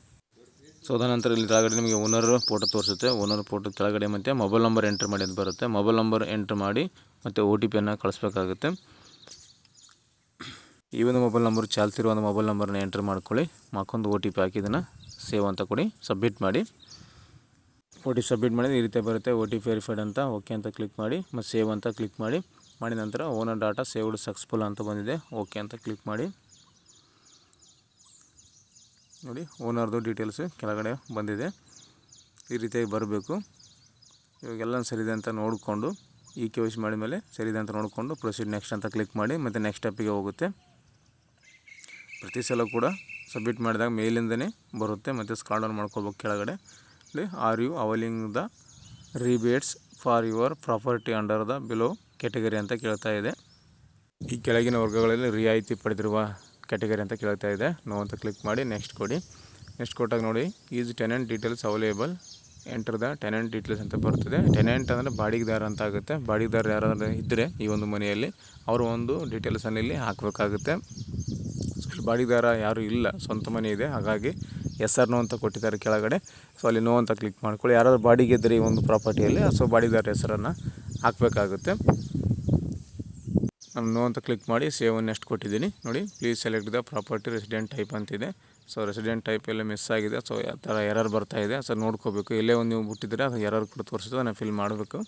ಸೊ ಅದನಂತರ ಇಲ್ಲಿ ಕೆಳಗಡೆ ನಿಮಗೆ ಓನರ್ ಫೋಟೋ ತೋರಿಸುತ್ತೆ. ಓನರ್ ಫೋಟೋ ಕೆಳಗಡೆ ಮತ್ತು ಮೊಬೈಲ್ ನಂಬರ್ ಎಂಟ್ರ್ ಮಾಡಿ ಅಂತ ಬರುತ್ತೆ. ಮೊಬೈಲ್ ನಂಬರ್ ಎಂಟ್ರ್ ಮಾಡಿ ಮತ್ತು OTPಯನ್ನು ಕಳಿಸ್ಬೇಕಾಗುತ್ತೆ. ಈ ಒಂದು ಮೊಬೈಲ್ ನಂಬರ್ ಚಾಲ್ತಿರೋ ಒಂದು ಮೊಬೈಲ್ ನಂಬರ್ನ ಎಂಟ್ರ್ ಮಾಡ್ಕೊಳ್ಳಿ. OTP ಹಾಕಿ ಇದನ್ನು ಸೇವ್ ಅಂತ ಕೊಡಿ, ಸಬ್ಮಿಟ್ ಮಾಡಿ. OTP ಸಬ್ಮಿಟ್ ಮಾಡಿದ್ರೆ ಈ ರೀತಿ ಬರುತ್ತೆ, OTP ವೆರಿಫೈಡ್ ಅಂತ. ಓಕೆ ಅಂತ ಕ್ಲಿಕ್ ಮಾಡಿ ಮತ್ತು ಸೇವ್ ಅಂತ ಕ್ಲಿಕ್ ಮಾಡಿದ ನಂತರ ಓನರ್ ಡಾಟಾ ಸೇವ್ಡ್ ಸಕ್ಸಸ್ಫುಲ್ ಅಂತ ಬಂದಿದೆ. ಓಕೆ ಅಂತ ಕ್ಲಿಕ್ ಮಾಡಿ ನೋಡಿ, ಓನರ್ದು ಡೀಟೇಲ್ಸ್ ಕೆಳಗಡೆ ಬಂದಿದೆ. ಈ ರೀತಿಯಾಗಿ ಬರಬೇಕು. ಇವಾಗೆಲ್ಲ ಸರಿದೆ ಅಂತ ನೋಡಿಕೊಂಡು KYC ಮಾಡಿದ ಮೇಲೆ ಸರಿದೆ ಅಂತ ನೋಡಿಕೊಂಡು ಪ್ರೊಸೀಡ್ ನೆಕ್ಸ್ಟ್ ಅಂತ ಕ್ಲಿಕ್ ಮಾಡಿ ಮತ್ತು ನೆಕ್ಸ್ಟ್ ಸ್ಟೆಪ್ಪಿಗೆ ಹೋಗುತ್ತೆ. ಪ್ರತಿ ಸಲ ಕೂಡ ಸಬ್ಮಿಟ್ ಮಾಡಿದಾಗ ಮೇಲಿಂದನೇ ಬರುತ್ತೆ ಮತ್ತು ಸ್ಕ್ರಾಲ್ ಡೌನ್ ಮಾಡ್ಕೋಬೇಕು ಕೆಳಗಡೆ. ಇಲ್ಲಿ are you availing the rebates for your property under the below category ಅಂತ ಕೇಳ್ತಾ ಇದೆ. ಈ ಕೆಳಗಿನ ವರ್ಗಗಳಲ್ಲಿ ರಿಯಾಯಿತಿ ಪಡೆದಿರುವ ಕ್ಯಾಟಗರಿ ಅಂತ ಕೇಳ್ತಾ ಇದೆ. ನೋ ಅಂತ ಕ್ಲಿಕ್ ಮಾಡಿ ನೆಕ್ಸ್ಟ್ ಕೊಡಿ. ನೆಕ್ಸ್ಟ್ ಕೊಟ್ಟಾಗ ನೋಡಿ is tenant details available, enter the tenant details ಅಂತ ಬರ್ತದೆ. ಟೆನೆಂಟ್ ಅಂದರೆ ಬಾಡಿಗೆದಾರ ಅಂತ ಆಗುತ್ತೆ. ಬಾಡಿಗೆದಾರ ಯಾರಾದರೂ ಇದ್ದರೆ ಈ ಒಂದು ಮನೆಯಲ್ಲಿ ಅವರ ಒಂದು ಡೀಟೇಲ್ಸನ್ನು ಇಲ್ಲಿ ಹಾಕಬೇಕಾಗುತ್ತೆ. ಬಾಡಿಗೆದಾರ ಯಾರೂ ಇಲ್ಲ, ಸ್ವಂತ ಮನೆ ಇದೆ, ಹಾಗಾಗಿ SR ನೋ ಅಂತ ಕೊಟ್ಟಿದ್ದಾರೆ ಕೆಳಗಡೆ. ಸೊ ಅಲ್ಲಿ ನೋ ಅಂತ ಕ್ಲಿಕ್ ಮಾಡ್ಕೊಳ್ಳಿ. ಯಾರಾದರೂ ಬಾಡಿಗೆ ಇದ್ದರೆ ಈ ಒಂದು ಪ್ರಾಪರ್ಟಿಯಲ್ಲಿ ಸೊ ಬಾಡಿಗೆದಾರ ಹೆಸರನ್ನು ಹಾಕಬೇಕಾಗುತ್ತೆ. ನಾನು ನೋ ಅಂತ ಕ್ಲಿಕ್ ಮಾಡಿ ಸೇವ್ ನೆಕ್ಸ್ಟ್ ಕೊಟ್ಟಿದ್ದೀನಿ ನೋಡಿ. Please select the property resident type ಅಂತಿದೆ. ಸೊ ರೆಸಿಡೆಂಟ್ ಟೈಪ್ ಎಲ್ಲ ಮಿಸ್ ಆಗಿದೆ. ಸೊ ಆ ಥರ ಎರರ್ ಬರ್ತಾಯಿದೆ. ಸೊ ನೋಡ್ಕೋಬೇಕು, ಎಲ್ಲೇ ಒಂದು ನೀವು ಬಿಟ್ಟಿದ್ರೆ ಅದು ಎರರ್ ಕೂಡ ತೋರಿಸಿದ್ರೆ ಅದನ್ನು ಫಿಲ್ ಮಾಡಬೇಕು.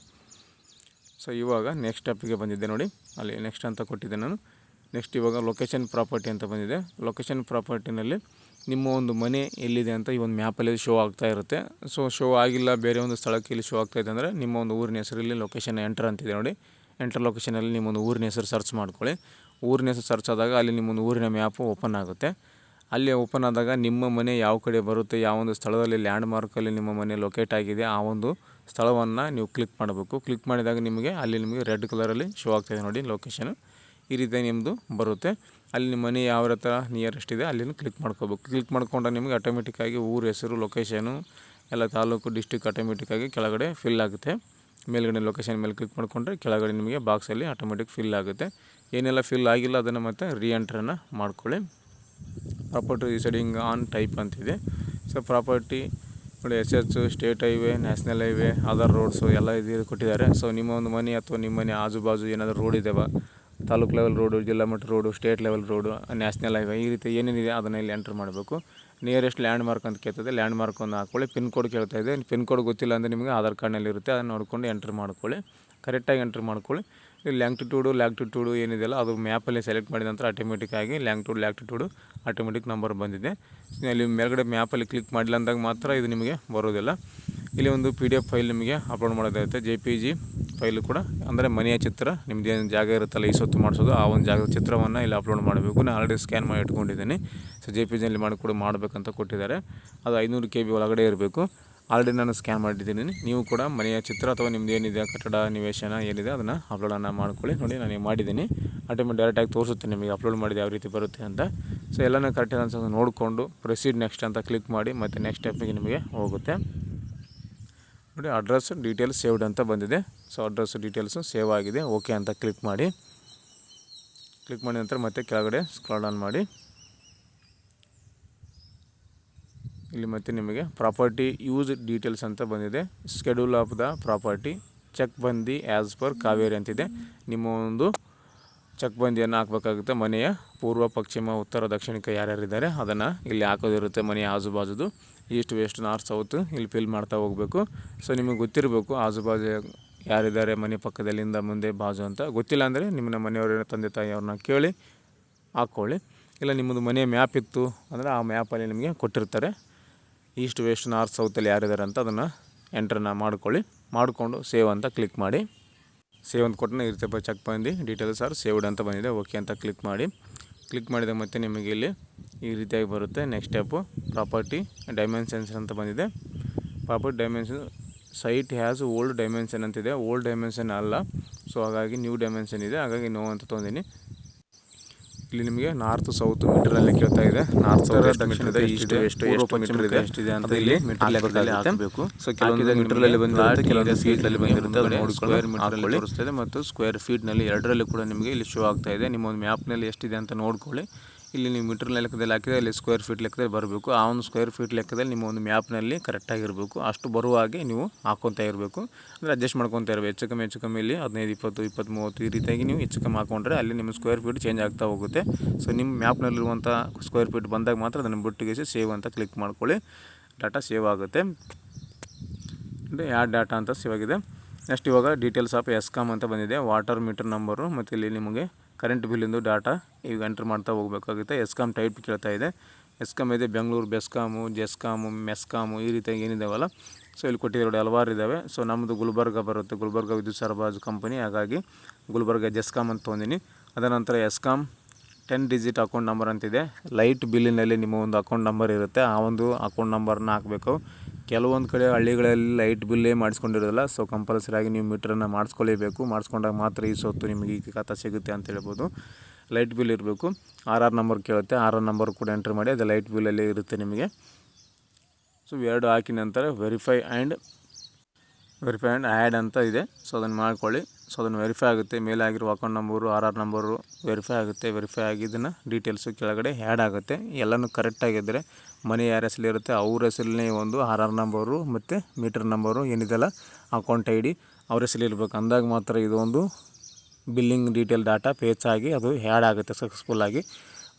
ಸೊ ಇವಾಗ ನೆಕ್ಸ್ಟ್ ಸ್ಟೆಪ್ಪಿಗೆ ಬಂದಿದ್ದೆ ನೋಡಿ, ಅಲ್ಲಿ ನೆಕ್ಸ್ಟ್ ಅಂತ ಕೊಟ್ಟಿದ್ದೆ ನಾನು. ನೆಕ್ಸ್ಟ್ ಇವಾಗ ಲೊಕೇಶನ್ ಪ್ರಾಪರ್ಟಿ ಅಂತ ಬಂದಿದೆ. ಲೊಕೇಶನ್ ಪ್ರಾಪರ್ಟಿನಲ್ಲಿ ನಿಮ್ಮ ಒಂದು ಮನೆ ಎಲ್ಲಿದೆ ಅಂತ ಈ ಒಂದು ಮ್ಯಾಪಲ್ಲಿ ಶೋ ಆಗ್ತಾ ಇರುತ್ತೆ. ಸೊ ಶೋ ಆಗಿಲ್ಲ, ಬೇರೆ ಒಂದು ಸ್ಥಳಕ್ಕೆ ಇಲ್ಲಿ ಶೋ ಆಗ್ತಾಯಿದೆ ಅಂದರೆ ನಿಮ್ಮ ಒಂದು ಊರಿನ ಹೆಸರಲ್ಲಿ ಲೊಕೇಶನ್ ಎಂಟರ್ ಅಂತಿದೆ ನೋಡಿ. ಎಂಟರ್ ಲೊಕೇಶನಲ್ಲಿ ನಿಮ್ಮೊಂದು ಊರಿನ ಹೆಸರು ಸರ್ಚ್ ಮಾಡ್ಕೊಳ್ಳಿ. ಊರಿನ ಹೆಸರು ಸರ್ಚ್ ಆದಾಗ ಅಲ್ಲಿ ನಿಮ್ಮೊಂದು ಊರಿನ ಮ್ಯಾಪು ಓಪನ್ ಆಗುತ್ತೆ. ಅಲ್ಲಿ ಓಪನ್ ಆದಾಗ ನಿಮ್ಮ ಮನೆ ಯಾವ ಕಡೆ ಬರುತ್ತೆ, ಯಾವ ಒಂದು ಸ್ಥಳದಲ್ಲಿ ಲ್ಯಾಂಡ್ ಮಾರ್ಕಲ್ಲಿ ನಿಮ್ಮ ಮನೆ ಲೊಕೇಟ್ ಆಗಿದೆ ಆ ಒಂದು ಸ್ಥಳವನ್ನು ನೀವು ಕ್ಲಿಕ್ ಮಾಡಬೇಕು. ಕ್ಲಿಕ್ ಮಾಡಿದಾಗ ನಿಮಗೆ ರೆಡ್ ಕಲರಲ್ಲಿ ಶೋ ಆಗ್ತಾಯಿದೆ ನೋಡಿ ಲೊಕೇಶನ್. ಈ ರೀತಿ ನಿಮ್ಮದು ಬರುತ್ತೆ. ಅಲ್ಲಿ ನಿಮ್ಮ ಮನೆ ಯಾವ ಹತ್ರ ನಿಯರೆಸ್ಟ್ ಇದೆ ಅಲ್ಲಿನ ಕ್ಲಿಕ್ ಮಾಡ್ಕೋಬೇಕು. ಕ್ಲಿಕ್ ಮಾಡ್ಕೊಂಡ್ರೆ ನಿಮಗೆ ಆಟೋಮೆಟಿಕ್ಕಾಗಿ ಊರ ಹೆಸರು, ಲೊಕೇಶನು ಎಲ್ಲ ತಾಲೂಕು, ಡಿಸ್ಟಿಕ್ ಆಟೋಮೆಟಿಕ್ಕಾಗಿ ಕೆಳಗಡೆ ಫಿಲ್ ಆಗುತ್ತೆ. ಮೇಲ್ಗಡೆ ಲೊಕೇಶನ್ ಮೇಲೆ ಕ್ಲಿಕ್ ಮಾಡಿಕೊಂಡ್ರೆ ಕೆಳಗಡೆ ನಿಮಗೆ ಬಾಕ್ಸಲ್ಲಿ ಆಟೋಮೆಟಿಕ್ ಫಿಲ್ ಆಗುತ್ತೆ. ಏನೆಲ್ಲ ಫಿಲ್ ಆಗಿಲ್ಲ ಅದನ್ನು ಮತ್ತೆ ರೀಎಂಟ್ರನ್ನು ಮಾಡ್ಕೊಳ್ಳಿ. ಪ್ರಾಪರ್ಟಿ ರಿಸೈಡಿಂಗ್ ಆನ್ ಟೈಪ್ ಅಂತಿದೆ. ಸೊ ಪ್ರಾಪರ್ಟಿ ನೋಡಿ, SS, state highway, national highway, other roads ಎಲ್ಲ ಇದು ಕೊಟ್ಟಿದ್ದಾರೆ. ಸೊ ನಿಮ್ಮ ಒಂದು ಮನೆ ಅಥವಾ ನಿಮ್ಮ ಮನೆ ಆಜು ಬಾಜು ಏನಾದರೂ ರೋಡ್ ಇದ್ದಾವೆ, ತಾಲೂಕು ಲೆವೆಲ್ ರೋಡು, ಜಿಲ್ಲಾ ಮಟ್ಟ road, state level road, national highway, ಈ ರೀತಿ ಏನೇನಿದೆ ಅದನ್ನು ಇಲ್ಲಿ ಎಂಟ್ರ್ ಮಾಡಬೇಕು. ನಿಯರೆಸ್ಟ್ ಲ್ಯಾಂಡ್ ಮಾರ್ಕ್ ಅಂತ ಕೇಳ್ತದೆ, ಲ್ಯಾಂಡ್ ಮಾರ್ಕನ್ನು ಹಾಕ್ಕೊಳ್ಳಿ. ಪಿನ್ ಕೋಡ್ ಕೇಳ್ತಾ ಇದೆ, ಪಿನ್ ಕೋಡ್ ಗೊತ್ತಿಲ್ಲ ಅಂದರೆ ನಿಮಗೆ ಆಧಾರ್ ಕಾರ್ಡ್ನಲ್ಲಿ ಇರುತ್ತೆ, ಅದನ್ನು ನೋಡ್ಕೊಂಡು ಎಂಟ್ರ್ ಮಾಡ್ಕೊಳ್ಳಿ. ಕರೆಕ್ಟಾಗಿ ಎಂಟ್ರ್ ಮಾಡ್ಕೊಳ್ಳಿ. ಇಲ್ಲಿ ಲ್ಯಾಂಗ್ಟಿಟ್ಯೂಡು ಏನಿದೆಯಲ್ಲ ಅದು ಮ್ಯಾಪಲ್ಲಿ ಸೆಲೆಕ್ಟ್ ಮಾಡಿದ ನಂತರ ಆಟೋಮೆಟಿಕ್ಕಾಗಿ ಲ್ಯಾಂಗ್ಟಿಟ್ಯೂಡು ಆಟೋಮೆಟಿಕ್ ನಂಬರ್ ಬಂದಿದೆ. ಇಲ್ಲಿ ಮೇಲ್ಗಡೆ ಮ್ಯಾಪಲ್ಲಿ ಕ್ಲಿಕ್ ಮಾಡಿಲ್ಲ ಅಂದಾಗ ಮಾತ್ರ ಇದು ನಿಮಗೆ ಬರೋದಿಲ್ಲ. ಇಲ್ಲಿ ಒಂದು PDF ಫೈಲ್ ನಿಮಗೆ ಅಪ್ಲೋಡ್ ಮಾಡೋದಿರುತ್ತೆ, JPG ಫೈಲು ಕೂಡ, ಅಂದರೆ ಮನೆಯ ಚಿತ್ರ, ನಿಮ್ಮದು ಏನು ಜಾಗ ಇರುತ್ತಲ್ಲ ಈ ಸೊತ್ತು ಮಾಡಿಸೋದು ಆ ಒಂದು ಜಾಗದ ಚಿತ್ರವನ್ನು ಇಲ್ಲಿ ಅಪ್ಲೋಡ್ ಮಾಡಬೇಕು. ನಾನು ಆಲ್ರೆಡಿ ಸ್ಕ್ಯಾನ್ ಮಾಡಿ ಇಟ್ಕೊಂಡಿದ್ದೀನಿ. ಸೊ JPGಯಲ್ಲಿ ಮಾಡಿ ಕೂಡ ಮಾಡಬೇಕಂತ ಕೊಟ್ಟಿದ್ದಾರೆ. ಅದು 500 KB ಒಳಗಡೆ ಇರಬೇಕು. ಆಲ್ರೆಡಿ ನಾನು ಸ್ಕ್ಯಾನ್ ಮಾಡಿದ್ದೀನಿ. ನೀವು ಕೂಡ ಮನೆಯ ಚಿತ್ರ ಅಥವಾ ನಿಮ್ಮದು ಏನಿದೆ ಕಟ್ಟಡ ನಿವೇಶನ ಏನಿದೆ ಅದನ್ನು ಅಪ್ಲೋಡನ್ನು ಮಾಡ್ಕೊಳ್ಳಿ. ನೋಡಿ ನಾನು ಮಾಡಿದ್ದೀನಿ, ಆಟೋಮೆಟಿಕ್ ಡೈರೆಕ್ಟಾಗಿ ತೋರಿಸುತ್ತೆ ನಿಮಗೆ ಅಪ್ಲೋಡ್ ಮಾಡಿದ ಯಾವ ರೀತಿ ಬರುತ್ತೆ ಅಂತ. ಸೊ ಎಲ್ಲನೂ ಕರೆಕ್ಟಾಗಿ ಅನ್ಸೋದು ನೋಡಿಕೊಂಡು ಪ್ರೊಸೀಡ್ ನೆಕ್ಸ್ಟ್ ಅಂತ ಕ್ಲಿಕ್ ಮಾಡಿ ಮತ್ತು ನೆಕ್ಸ್ಟ್ ಸ್ಟೆಪ್ಪಿಗೆ ನಿಮಗೆ ಹೋಗುತ್ತೆ. ನೋಡಿ ಅಡ್ರೆಸ್ ಡೀಟೇಲ್ಸ್ ಸೇವ್ಡ್ ಅಂತ ಬಂದಿದೆ. ಸೊ ಅಡ್ರೆಸ್ ಡೀಟೇಲ್ಸು ಸೇವ್ ಆಗಿದೆ, ಓಕೆ ಅಂತ ಕ್ಲಿಕ್ ಮಾಡಿ. ಕ್ಲಿಕ್ ಮಾಡಿದ ನಂತರ ಮತ್ತೆ ಕೆಳಗಡೆ ಸ್ಕ್ರಾಲ್ ಡೌನ್ ಮಾಡಿ. ಇಲ್ಲಿ ಮತ್ತೆ ನಿಮಗೆ ಪ್ರಾಪರ್ಟಿ ಯೂಸ್ ಡೀಟೇಲ್ಸ್ ಅಂತ ಬಂದಿದೆ. Schedule of the property check ಬಂದಿ ಆ್ಯಸ್ ಪರ್ ಕಾವೇರಿ ಅಂತಿದೆ. ನಿಮ್ಮ ಒಂದು ಚೆಕ್ ಬಂದಿಯನ್ನು ಹಾಕಬೇಕಾಗುತ್ತೆ. ಮನೆಯ ಪೂರ್ವ, ಪಶ್ಚಿಮ, ಉತ್ತರ, ದಕ್ಷಿಣಕ್ಕೆ ಯಾರ್ಯಾರಿದ್ದಾರೆ ಅದನ್ನು ಇಲ್ಲಿ ಹಾಕೋದಿರುತ್ತೆ. ಮನೆಯ ಆಜು ಬಾಜುದು ಈಸ್ಟ್, ವೆಸ್ಟ್, ನಾರ್ತ್, ಸೌತ್ ಇಲ್ಲಿ ಫಿಲ್ ಮಾಡ್ತಾ ಹೋಗಬೇಕು. ಸೊ ನಿಮಗೆ ಗೊತ್ತಿರಬೇಕು ಆಜು ಬಾಜು ಯಾರಿದ್ದಾರೆ, ಮನೆ ಪಕ್ಕದಲ್ಲಿಂದ ಮುಂದೆ ಬಾಜು ಅಂತ. ಗೊತ್ತಿಲ್ಲ ಅಂದರೆ ನಿಮ್ಮ ಮನೆಯವರ ತಂದೆ ತಾಯಿಯವ್ರನ್ನ ಕೇಳಿ ಹಾಕ್ಕೊಳ್ಳಿ. ಇಲ್ಲ ನಿಮ್ಮದು ಮನೆಯ ಮ್ಯಾಪ್ ಇತ್ತು ಅಂದರೆ ಆ ಮ್ಯಾಪಲ್ಲಿ ನಿಮಗೆ ಕೊಟ್ಟಿರ್ತಾರೆ ಈಸ್ಟ್, ವೆಸ್ಟ್, ನಾರ್ತ್, ಸೌತಲ್ಲಿ ಯಾರಿದ್ದಾರೆ ಅಂತ. ಅದನ್ನು ಎಂಟ್ರನ್ನು ಮಾಡ್ಕೊಳ್ಳಿ. ಮಾಡಿಕೊಂಡು ಸೇವ್ ಅಂತ ಕ್ಲಿಕ್ ಮಾಡಿ. ಸೇವ್ ಅಂತ ಕೊಟ್ಟರೆ ಈ ರೀತಿ ಚೆಕ್ ಬಂದು ಡೀಟೇಲ್ಸ್ ಆರ್ ಸೇವ್ಡ್ ಅಂತ ಬಂದಿದೆ, ಓಕೆ ಅಂತ ಕ್ಲಿಕ್ ಮಾಡಿ. ಕ್ಲಿಕ್ ಮಾಡಿದಾಗ ಮತ್ತೆ ನಿಮಗೆ ಇಲ್ಲಿ ಈ ರೀತಿಯಾಗಿ ಬರುತ್ತೆ. ನೆಕ್ಸ್ಟ್ ಸ್ಟೆಪ್ಪು ಪ್ರಾಪರ್ಟಿ ಡೈಮೆನ್ಷನ್ಸ್ ಅಂತ ಬಂದಿದೆ. Property dimension site has old dimension ಅಂತಿದೆ. ಓಲ್ಡ್ ಡೈಮೆನ್ಷನ್ ಅಲ್ಲ, ಸೊ ಹಾಗಾಗಿ ನ್ಯೂ ಡೈಮೆನ್ಷನ್ ಇದೆ, ಹಾಗಾಗಿ ನೋ ಅಂತ ತೊಗೊಂಡಿನಿ. ಇಲ್ಲಿ ನಿಮಗೆ ನಾರ್ತ್ ಸೌತ್ ಮೀಟರಲ್ಲಿ ಕೇಳ್ತಾ ಇದೆ. ನಾರ್ತ್ ಸೌತ್ ದಕ್ಷಿಣದ ಈಸ್ಟ್ ವೆಸ್ಟ್ ಎಷ್ಟು ಇದೆ ಎಷ್ಟಿದೆ ಅಂತ ಇಲ್ಲಿ ಮೀಟರ್ ಲೆಕ್ಕದಲ್ಲಿ ಹಾಕಬೇಕು. ಸೊ ಕೆಲವೊಂದು ಮೀಟರಲ್ಲಿ ಬಂದಿರುತ್ತೆ, ಕೆಲವೊಂದು ಫೀಟ್ನಲ್ಲಿ ಬಂದಿರುತ್ತೆ. ಅದು ನೋಡಿ ಸ್ಕ್ವೇರ್ ಮೀಟರಲ್ಲಿ ತೋರಿಸ್ತಾ ಇದೆ ಮತ್ತು ಸ್ಕ್ವೇರ್ ಫೀಟ್ನಲ್ಲಿ ಎರಡರಲ್ಲಿ ಕೂಡ ನಿಮಗೆ ಇಲ್ಲಿ ಶೋ ಆಗ್ತಾ ಇದೆ. ನಿಮ್ಮ ಒಂದು ಮ್ಯಾಪ್ನಲ್ಲಿ ಎಷ್ಟಿದೆ ಅಂತ ನೋಡ್ಕೊಳ್ಳಿ. ಇಲ್ಲಿ ನೀವು ಮೀಟರ್ ಲೆಕ್ಕದಲ್ಲಿ ಹಾಕಿದರೆ ಇಲ್ಲಿ ಸ್ಕ್ವೇರ್ ಫೀಟ್ ಲೆಕ್ಕದಲ್ಲಿ ಬರಬೇಕು. ಆ ಒಂದು ಸ್ಕ್ವೇರ್ ಫೀಟ್ ಲೆಕ್ಕದಲ್ಲಿ ನಿಮ್ಮ ಒಂದು ಮ್ಯಾಪ್ನಲ್ಲಿ ಕರೆಕ್ಟಾಗಿರಬೇಕು. ಅಷ್ಟು ಬರುವ ಹಾಗೆ ನೀವು ಹಾಕ್ಕೊತಾ ಇರಬೇಕು, ಅಂದರೆ ಅಡ್ಜಸ್ಟ್ ಮಾಡ್ಕೊತಾ ಇರಬೇಕು. ಹೆಚ್ಚು ಕಮ್ಮಿ ಇಲ್ಲಿ 15, 20, 20, 30 ಈ ರೀತಿಯಾಗಿ ನೀವು ಹೆಚ್ಚು ಕಮ್ಮಿ ಹಾಕ್ಕೊಂಡ್ರೆ ಅಲ್ಲಿ ನಿಮ್ಮ ಸ್ಕ್ವೇರ್ ಫೀಟ್ ಚೇಂಜ್ ಆಗ್ತಾ ಹೋಗುತ್ತೆ. ಸೊ ನಿಮ್ಮ ಮ್ಯಾಪ್ನಲ್ಲಿರುವಂಥ ಸ್ಕ್ವೇರ್ ಫೀಟ್ ಬಂದಾಗ ಮಾತ್ರ ಅದನ್ನು ಬಿಟ್ಟಿಗೆ ಸೇವ್ ಅಂತ ಕ್ಲಿಕ್ ಮಾಡ್ಕೊಳ್ಳಿ. ಡಾಟಾ ಸೇವ್ ಆಗುತ್ತೆ. ಅಂದರೆ ಯಾಡ್ ಡಾಟಾ ಅಂತ ಸೇವ್ ಆಗಿದೆ. ನೆಕ್ಸ್ಟ್ ಇವಾಗ ಡೀಟೇಲ್ಸ್ ಆಫ್ ಎಸ್ಕಾಮ್ ಅಂತ ಬಂದಿದೆ. ವಾಟರ್ ಮೀಟರ್ ನಂಬರು ಮತ್ತು ಇಲ್ಲಿ ನಿಮಗೆ ಕರೆಂಟ್ ಬಿಲ್ಲಿಂದು ಡಾಟಾ ಈಗ ಎಂಟ್ರ್ ಮಾಡ್ತಾ ಹೋಗಬೇಕಾಗುತ್ತೆ. ಎಸ್ಕಾಮ್ ಟೈಪ್ ಕೇಳ್ತಾ ಇದೆ. ಎಸ್ಕಾಮ್ ಇದೆ, ಬೆಂಗಳೂರು ಬೆಸ್ಕಾಮು, ಜೆಸ್ಕಾಮು, ಮೆಸ್ಕಾಮು ಈ ರೀತಿಯಾಗಿ ಏನಿದಾವಲ್ಲ. ಸೊ ಇಲ್ಲಿ ಕೊಟ್ಟಿದ್ದಾರೆ ಹಲವಾರು ಇದ್ದಾವೆ. ಸೊ ನಮ್ಮದು ಗುಲ್ಬರ್ಗ ಬರುತ್ತೆ, ಗುಲ್ಬರ್ಗ ವಿದ್ಯುತ್ ಸರಬರಾಜು ಕಂಪನಿ, ಹಾಗಾಗಿ ಗುಲ್ಬರ್ಗ ಜೆಸ್ಕಾಮ್ ಅಂತ ತೊಗೊಂಡಿನಿ. ಅದರ ನಂತರ ಎಸ್ಕಾಮ್ 10 ಡಿಜಿಟ್ ಅಕೌಂಟ್ ನಂಬರ್ ಅಂತಿದೆ. ಲೈಟ್ ಬಿಲ್ಲಿನಲ್ಲಿ ನಿಮ್ಮ ಒಂದು ಅಕೌಂಟ್ ನಂಬರ್ ಇರುತ್ತೆ, ಆ ಒಂದು ಅಕೌಂಟ್ ನಂಬರ್ನ ಹಾಕಬೇಕು. ಕೆಲವೊಂದು ಕಡೆ ಹಳ್ಳಿಗಳಲ್ಲಿ ಲೈಟ್ ಬಿಲ್ಲೇ ಮಾಡಿಸ್ಕೊಂಡಿರೋದಿಲ್ಲ. ಸೊ ಕಂಪಲ್ಸರಿಯಾಗಿ ನೀವು ಮೀಟ್ರನ್ನು ಮಾಡಿಸ್ಕೊಳ್ಳೇಬೇಕು. ಮಾಡಿಸ್ಕೊಂಡಾಗ ಮಾತ್ರ ಈ ಸೊತ್ತು ನಿಮಗೆ ಈ ಖಾತಾ ಸಿಗುತ್ತೆ ಅಂತ ಹೇಳ್ಬೋದು. ಲೈಟ್ ಬಿಲ್ ಇರಬೇಕು. RR ನಂಬರ್ ಕೇಳುತ್ತೆ, RR ನಂಬರ್ ಕೂಡ ಎಂಟ್ರ್ ಮಾಡಿ, ಅದು ಲೈಟ್ ಬಿಲ್ಲಲ್ಲಿ ಇರುತ್ತೆ ನಿಮಗೆ. ಸೊ ಎರಡು ಹಾಕಿದ ನಂತರ ವೆರಿಫೈ ಆ್ಯಂಡ್ ಆ್ಯಡ್ ಅಂತ ಇದೆ. ಸೊ ಅದನ್ನು ಮಾಡ್ಕೊಳ್ಳಿ. ಸೊ ಅದನ್ನು ವೆರಿಫೈ ಆಗುತ್ತೆ. ಮೇಲೆ ಆಗಿರೋ account number, RR number verify ಆಗುತ್ತೆ. ವೆರಿಫೈ ಆಗಿದ್ದನ್ನು ಡೀಟೇಲ್ಸು ಕೆಳಗಡೆ ಆ್ಯಡ್ ಆಗುತ್ತೆ. ಎಲ್ಲನೂ ಕರೆಕ್ಟಾಗಿದ್ದರೆ ಮನೆ ಯಾರ ಹೆಸರಿರುತ್ತೆ ಅವ್ರ ಹೆಸರಲ್ಲೇ ಒಂದು RR ನಂಬರು ಮತ್ತು ಮೀಟರ್ ನಂಬರು ಏನಿದೆಲ್ಲ ಅಕೌಂಟ್ ID ಅವ್ರ ಹೆಸರಲ್ಲಿ ಇರಬೇಕು. ಅಂದಾಗ ಮಾತ್ರ ಇದು ಒಂದು ಬಿಲ್ಲಿಂಗ್ ಡೀಟೇಲ್ ಡಾಟಾ ಪೇಚ್ ಆಗಿ ಅದು ಆ್ಯಡ್ ಆಗುತ್ತೆ ಸಕ್ಸಸ್ಫುಲ್ಲಾಗಿ.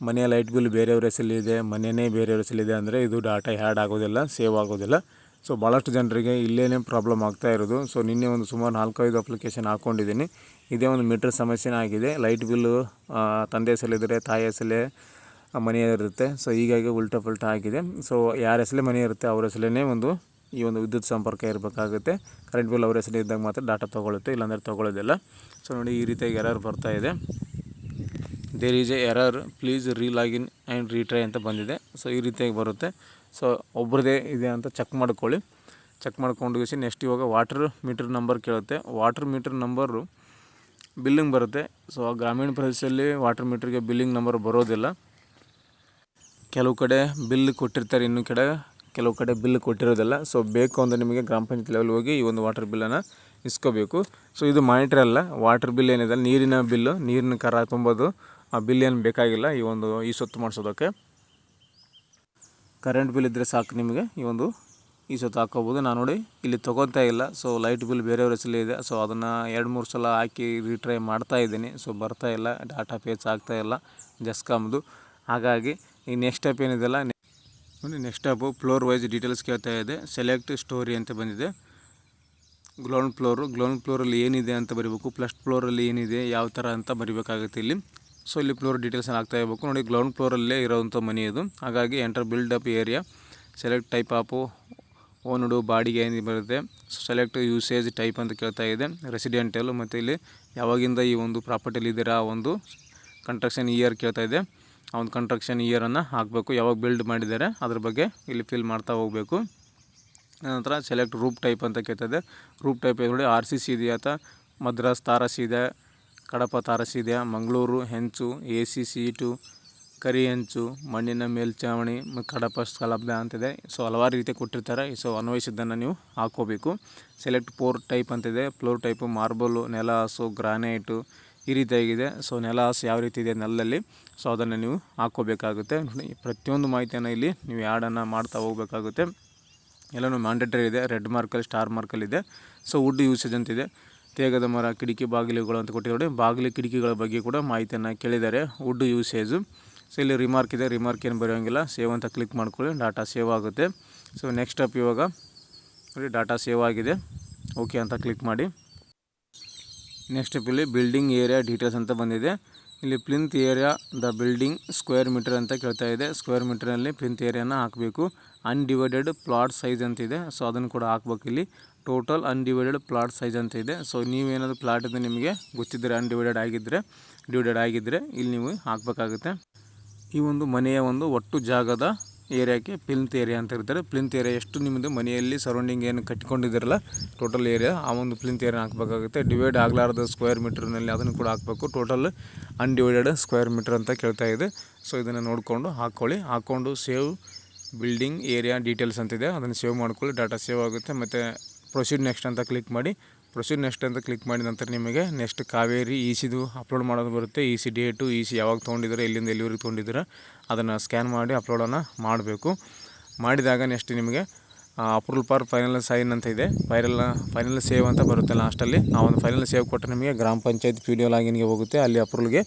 ಮನೆಯ ಲೈಟ್ ಬಿಲ್ ಬೇರೆಯವ್ರ ಹೆಸರಲ್ಲಿದೆ, ಮನೆಯೇ ಬೇರೆಯವ್ರ ಹೆಸರಲ್ಲಿದೆ ಅಂದರೆ ಇದು ಡಾಟಾ ಆ್ಯಡ್ ಆಗೋದಿಲ್ಲ, ಸೇವ್ ಆಗೋದಿಲ್ಲ. ಸೊ ಭಾಳಷ್ಟು ಜನರಿಗೆ ಇಲ್ಲೇ ಪ್ರಾಬ್ಲಮ್ ಆಗ್ತಾ ಇರೋದು. ಸೊ ನಿನ್ನೆ ಒಂದು ಸುಮಾರು 4-5 ಅಪ್ಲಿಕೇಶನ್ ಹಾಕ್ಕೊಂಡಿದ್ದೀನಿ. ಇದೇ ಒಂದು ಮೀಟ್ರ್ ಸಮಸ್ಯೆನೇ ಆಗಿದೆ. ಲೈಟ್ ಬಿಲ್ಲು ತಂದೆ ಹೆಸರಲ್ಲಿದ್ದರೆ ತಾಯಿ ಹೆಸರಲ್ಲೇ ಮನೆ ಇರುತ್ತೆ. ಸೊ ಹೀಗಾಗಿ ಉಲ್ಟಾ ಪಲ್ಟಾ ಆಗಿದೆ. ಸೊ ಯಾರ ಹೆಸರಲ್ಲೇ ಮನೆ ಇರುತ್ತೆ ಅವ್ರ ಹೆಸರಲ್ಲೇ ಈ ಒಂದು ವಿದ್ಯುತ್ ಸಂಪರ್ಕ ಇರಬೇಕಾಗುತ್ತೆ. ಕರೆಂಟ್ ಬಿಲ್ ಅವ್ರ ಹೆಸರಲ್ಲಿ ಇದ್ದಾಗ ಮಾತ್ರ ಡಾಟಾ ತೊಗೊಳುತ್ತೆ, ಇಲ್ಲಾಂದರೆ ತೊಗೊಳ್ಳೋದಿಲ್ಲ. ಸೊ ನೋಡಿ ಈ ರೀತಿಯಾಗಿ ಎರರ್ ಬರ್ತಾ ಇದೆ. There is a error, please relogin and retry ಅಂತ ಬಂದಿದೆ. ಸೊ ಈ ರೀತಿಯಾಗಿ ಬರುತ್ತೆ. ಸೊ ಒಬ್ರದ್ದೇ ಇದೆ ಅಂತ ಚೆಕ್ ಮಾಡ್ಕೊಳ್ಳಿ. ಚೆಕ್ ಮಾಡ್ಕೊಂಡು ನೆಕ್ಸ್ಟ್ ಇವಾಗ ವಾಟರ್ ಮೀಟ್ರ್ ನಂಬರ್ ಕೇಳುತ್ತೆ. ವಾಟರ್ ಮೀಟ್ರ್ ನಂಬರು ಬಿಲ್ಲಿಂಗ್ ಬರುತ್ತೆ. ಸೊ ಗ್ರಾಮೀಣ ಪ್ರದೇಶದಲ್ಲಿ ವಾಟರ್ ಮೀಟ್ರಿಗೆ ಬಿಲ್ಲಿಂಗ್ ನಂಬರ್ ಬರೋದಿಲ್ಲ. ಕೆಲವು ಕಡೆ ಬಿಲ್ ಕೊಟ್ಟಿರ್ತಾರೆ, ಇನ್ನೂ ಕೆಲವು ಕಡೆ ಬಿಲ್ ಕೊಟ್ಟಿರೋದಿಲ್ಲ. ಸೊ ಬೇಕು ಅಂದರೆ ನಿಮಗೆ ಗ್ರಾಮ ಪಂಚಾಯತ್ ಲೆವೆಲ್ ಹೋಗಿ ಈ ಒಂದು ವಾಟರ್ ಬಿಲ್ಲನ್ನು ಇಸ್ಕೋಬೇಕು. ಸೊ ಇದು ಮಾನಿಟ್ರ್ ಅಲ್ಲ, ವಾಟರ್ ಬಿಲ್ ಏನಿದೆ ನೀರಿನ ಬಿಲ್ಲು, ನೀರಿನ ಕರ ತುಂಬೋದು. ಆ ಬಿಲ್ ಏನು ಬೇಕಾಗಿಲ್ಲ ಈ ಸೊತ್ತು ಮಾಡಿಸೋದಕ್ಕೆ. ಕರೆಂಟ್ ಬಿಲ್ ಇದ್ದರೆ ಸಾಕು ನಿಮಗೆ ಈ ಸೊತ್ತು ಹಾಕ್ಕೋಬೋದು. ನಾನು ನೋಡಿ ಇಲ್ಲಿ ತೊಗೊತಾ ಇಲ್ಲ. ಸೊ ಲೈಟ್ ಬಿಲ್ ಬೇರೆಯವ್ರ ಹೆಸರಲ್ಲಿ ಇದೆ. ಸೊ ಅದನ್ನು 2-3 ಸಲ ಹಾಕಿ ರೀಟ್ರೈ ಮಾಡ್ತಾಯಿದ್ದೀನಿ. ಸೊ ಬರ್ತಾ ಇಲ್ಲ, ಡಾಟಾ ಪೇಚ್ ಆಗ್ತಾಯಿಲ್ಲ ಜಸ್ಕಾಮ್ದು. ಹಾಗಾಗಿ ಈ ನೆಕ್ಸ್ಟ್ ಸ್ಟೆಪ್ ಏನಿದೆಲ್ಲ ನೋಡಿ, next step floor wise details ಕೇಳ್ತಾ ಇದೆ. ಸೆಲೆಕ್ಟ್ ಸ್ಟೋರಿ ಅಂತ ಬಂದಿದೆ. ಗ್ರೌಂಡ್ ಫ್ಲೋರಲ್ಲಿ ಏನಿದೆ ಅಂತ ಬರೀಬೇಕು, ಫಸ್ಟ್ ಫ್ಲೋರಲ್ಲಿ ಏನಿದೆ ಯಾವ ಥರ ಅಂತ ಬರೀಬೇಕಾಗುತ್ತೆ ಇಲ್ಲಿ. ಸೊ ಇಲ್ಲಿ ಫ್ಲೋರ್ ಡೀಟೇಲ್ಸ್ ಆಗ್ತಾ ಇರಬೇಕು. ನೋಡಿ ಗ್ರೌಂಡ್ ಫ್ಲೋರಲ್ಲೇ ಇರೋವಂಥ ಮನೆ ಇದು. ಹಾಗಾಗಿ enter build up area, select type of owned ಬಾಡಿಗೆ ಏನು ಬರುತ್ತೆ. ಸೆಲೆಕ್ಟ್ ಯೂಸೇಜ್ ಟೈಪ್ ಅಂತ ಕೇಳ್ತಾ ಇದೆ. ರೆಸಿಡೆಂಟಲ್ ಮತ್ತು ಇಲ್ಲಿ ಯಾವಾಗಿಂದ ಈ ಒಂದು ಪ್ರಾಪರ್ಟಿಲಿ ಇದ್ದೀರಾ ಆ ಒಂದು ಕನ್ಸ್ಟ್ರಕ್ಷನ್ ಇಯರ್ ಕೇಳ್ತಾ ಇದೆ. ಆ ಒಂದು ಕನ್ಸ್ಟ್ರಕ್ಷನ್ ಇಯರನ್ನು ಹಾಕಬೇಕು, ಯಾವಾಗ ಬಿಲ್ಡ್ ಮಾಡಿದ್ದಾರೆ ಅದ್ರ ಬಗ್ಗೆ ಇಲ್ಲಿ ಫಿಲ್ ಮಾಡ್ತಾ ಹೋಗಬೇಕು. ನಂತರ ಸೆಲೆಕ್ಟ್ ರೂಪ್ ಟೈಪ್ ಅಂತ ಕೇಳ್ತದೆ. ರೂಪ್ ಟೈಪ್ ನೋಡಿ RCC ಇದೆಯಾ ಅಥವಾ ಮದ್ರಾಸ್ ತಾರಸಿ ಇದೆ, ಕಡಪ ತಾರಸಿ ಇದೆಯಾ, ಮಂಗಳೂರು ಹೆಂಚು, AC ಸೀಟು, ಕರಿ ಹೆಂಚು, ಮಣ್ಣಿನ ಮೇಲ್ಛಾವಣಿ ಮತ್ತು ಕಡಪ ಸ್ಲಬ್ದ ಅಂತಿದೆ. ಸೊ ಹಲವಾರು ರೀತಿ ಕೊಟ್ಟಿರ್ತಾರೆ. ಸೊ ಅನ್ವಯಿಸಿದ್ದನ್ನು ನೀವು ಹಾಕ್ಕೋಬೇಕು. ಸೆಲೆಕ್ಟ್ ಫ್ಲೋರ್ ಟೈಪ್ ಅಂತಿದೆ. ಫ್ಲೋರ್ ಟೈಪು ಮಾರ್ಬಲು, ನೆಲ ಹಾಸು, ಗ್ರಾನೈಟು ಈ ರೀತಿಯಾಗಿದೆ. ಸೊ ನೆಲ ಹಾಸು ಯಾವ ರೀತಿ ಇದೆ ನೆಲದಲ್ಲಿ, ಸೊ ಅದನ್ನು ನೀವು ಹಾಕ್ಕೋಬೇಕಾಗುತ್ತೆ. ಪ್ರತಿಯೊಂದು ಮಾಹಿತಿಯನ್ನು ಇಲ್ಲಿ ನೀವು ಆ್ಯಡನ್ನು ಮಾಡ್ತಾ ಹೋಗಬೇಕಾಗುತ್ತೆ. ಎಲ್ಲನೂ ಮ್ಯಾಂಡೇಟರಿ ಇದೆ. ರೆಡ್ ಮಾರ್ಕಲ್ಲಿ ಸ್ಟಾರ್ ಮಾರ್ಕಲ್ಲಿದೆ. ಸೊ ವುಡ್ ಯೂಸೇಜ್ ಅಂತಿದೆ. ತೇಗದ ಮರ, ಕಿಟಕಿ ಬಾಗಿಲುಗಳು ಅಂತ ಕೊಟ್ಟಿದ್ದಾರೆ. ಬಾಗಿಲು ಕಿಟಕಿಗಳ ಬಗ್ಗೆ ಕೂಡ ಮಾಹಿತಿಯನ್ನು ಕೇಳಿದ್ದಾರೆ, ವುಡ್ ಯೂಸೇಜು. ಸೊ ಇಲ್ಲಿ ರಿಮಾರ್ಕ್ ಇದೆ. ರಿಮಾರ್ಕ್ ಏನು ಬರೆಯೋಂಗಿಲ್ಲ. ಸೇವ್ ಅಂತ ಕ್ಲಿಕ್ ಮಾಡ್ಕೊಳ್ಳಿ, ಡಾಟಾ ಸೇವ್ ಆಗುತ್ತೆ. ಸೊ ನೆಕ್ಸ್ಟ್ ಸ್ಟೆಪ್ ಇವಾಗ ನೋಡಿ ಡಾಟಾ ಸೇವ್ ಆಗಿದೆ, ಓಕೆ ಅಂತ ಕ್ಲಿಕ್ ಮಾಡಿ. ನೆಕ್ಸ್ಟ್ ಸ್ಟೆಪ್ ಇಲ್ಲಿ ಬಿಲ್ಡಿಂಗ್ ಏರಿಯಾ ಡೀಟೇಲ್ಸ್ ಅಂತ ಬಂದಿದೆ. ಇಲ್ಲಿ plinth area the building square meter ಅಂತ ಕೇಳ್ತಾ ಇದೆ. ಸ್ಕ್ವೇರ್ ಮೀಟರ್ನಲ್ಲಿ ಪ್ಲಿಂತ್ ಏರಿಯಾನ ಹಾಕಬೇಕು. ಅನ್ಡಿವೈಡೆಡ್ ಪ್ಲಾಟ್ ಸೈಜ್ ಅಂತಿದೆ. ಸೊ ಅದನ್ನು ಕೂಡ ಹಾಕ್ಬೇಕು. ಇಲ್ಲಿ ಟೋಟಲ್ ಅನ್ಡಿವೈಡೆಡ್ ಪ್ಲಾಟ್ ಸೈಜ್ ಅಂತ ಇದೆ. ಸೊ ನೀವೇನಾದರೂ ಪ್ಲಾಟ್ ಇದೆ ನಿಮಗೆ ಗೊತ್ತಿದ್ದರೆ ಡಿವೈಡೆಡ್ ಆಗಿದ್ದರೆ ಇಲ್ಲಿ ನೀವು ಹಾಕಬೇಕಾಗುತ್ತೆ. ಈ ಒಂದು ಮನೆಯ ಒಂದು ಒಟ್ಟು ಜಾಗದ ಏರಿಯಾಕ್ಕೆ ಪ್ಲಿಂತ್ ಏರಿಯಾ ಅಂತ ಇರ್ತಾರೆ. ಪ್ಲಿಂತ್ ಏರಿಯಾ ಎಷ್ಟು ನಿಮ್ಮದು ಮನೆಯಲ್ಲಿ ಸರೌಂಡಿಂಗ್ ಏನು ಕಟ್ಟಿಕೊಂಡಿದ್ದೀರಲ್ಲ ಟೋಟಲ್ ಏರಿಯಾ, ಆ ಒಂದು ಪ್ಲಿಂತ್ ಏರಿಯಾ ಹಾಕಬೇಕಾಗುತ್ತೆ. ಡಿವೈಡ್ ಆಗಲಾರ್ದ ಸ್ಕ್ವೇರ್ ಮೀಟರ್ನಲ್ಲಿ ಅದನ್ನು ಕೂಡ ಹಾಕಬೇಕು. ಟೋಟಲ್ ಅನ್ಡಿವೈಡೆಡ್ ಸ್ಕ್ವೇರ್ ಮೀಟರ್ ಅಂತ ಕೇಳ್ತಾ ಇದೆ. ಸೊ ಇದನ್ನು ನೋಡಿಕೊಂಡು ಹಾಕ್ಕೊಂಡು ಸೇವ್ ಬಿಲ್ಡಿಂಗ್ ಏರಿಯಾ ಡೀಟೇಲ್ಸ್ ಅಂತಿದೆ, ಅದನ್ನು ಸೇವ್ ಮಾಡ್ಕೊಳ್ಳಿ. ಡಾಟಾ ಸೇವ್ ಆಗುತ್ತೆ. ಮತ್ತು ಪ್ರೊಸೀಡ್ ನೆಕ್ಸ್ಟ್ ಅಂತ ಕ್ಲಿಕ್ ಮಾಡಿ. ಮಾಡಿದ ನಂತರ ನಿಮಗೆ ನೆಕ್ಸ್ಟ್ ಕಾವೇರಿ ECದು ಅಪ್ಲೋಡ್ ಮಾಡೋದು ಬರುತ್ತೆ. EC ಡೇಟು, EC ಯಾವಾಗ ತೊಗೊಂಡಿದ್ದೀರಾ, ಎಲ್ಲಿಂದ ಎಲ್ಲಿವರೆಗೆ ತೊಗೊಂಡಿದ್ದೀರಾ ಅದನ್ನು ಸ್ಕ್ಯಾನ್ ಮಾಡಿ ಅಪ್ಲೋಡನ್ನು ಮಾಡಬೇಕು. ಮಾಡಿದಾಗ ನೆಕ್ಸ್ಟ್ ನಿಮಗೆ ಅಪ್ರೂವಲ್ ಫಾರ್ ಫೈನಲ್ ಸೈನ್ ಅಂತ ಇದೆ. ಫೈನಲ್ ಸೇವ್ ಅಂತ ಬರುತ್ತೆ ಲಾಸ್ಟಲ್ಲಿ. ಆ ಒಂದು ಫೈನಲ್ ಸೇವ್ ಕೊಟ್ಟರೆ ನಿಮಗೆ ಗ್ರಾಮ ಪಂಚಾಯತ್ PDO ಲಾಗಿನ್ಗೆ ಹೋಗುತ್ತೆ. ಅಲ್ಲಿ ಅಪ್ರೂವಲ್ಗೆ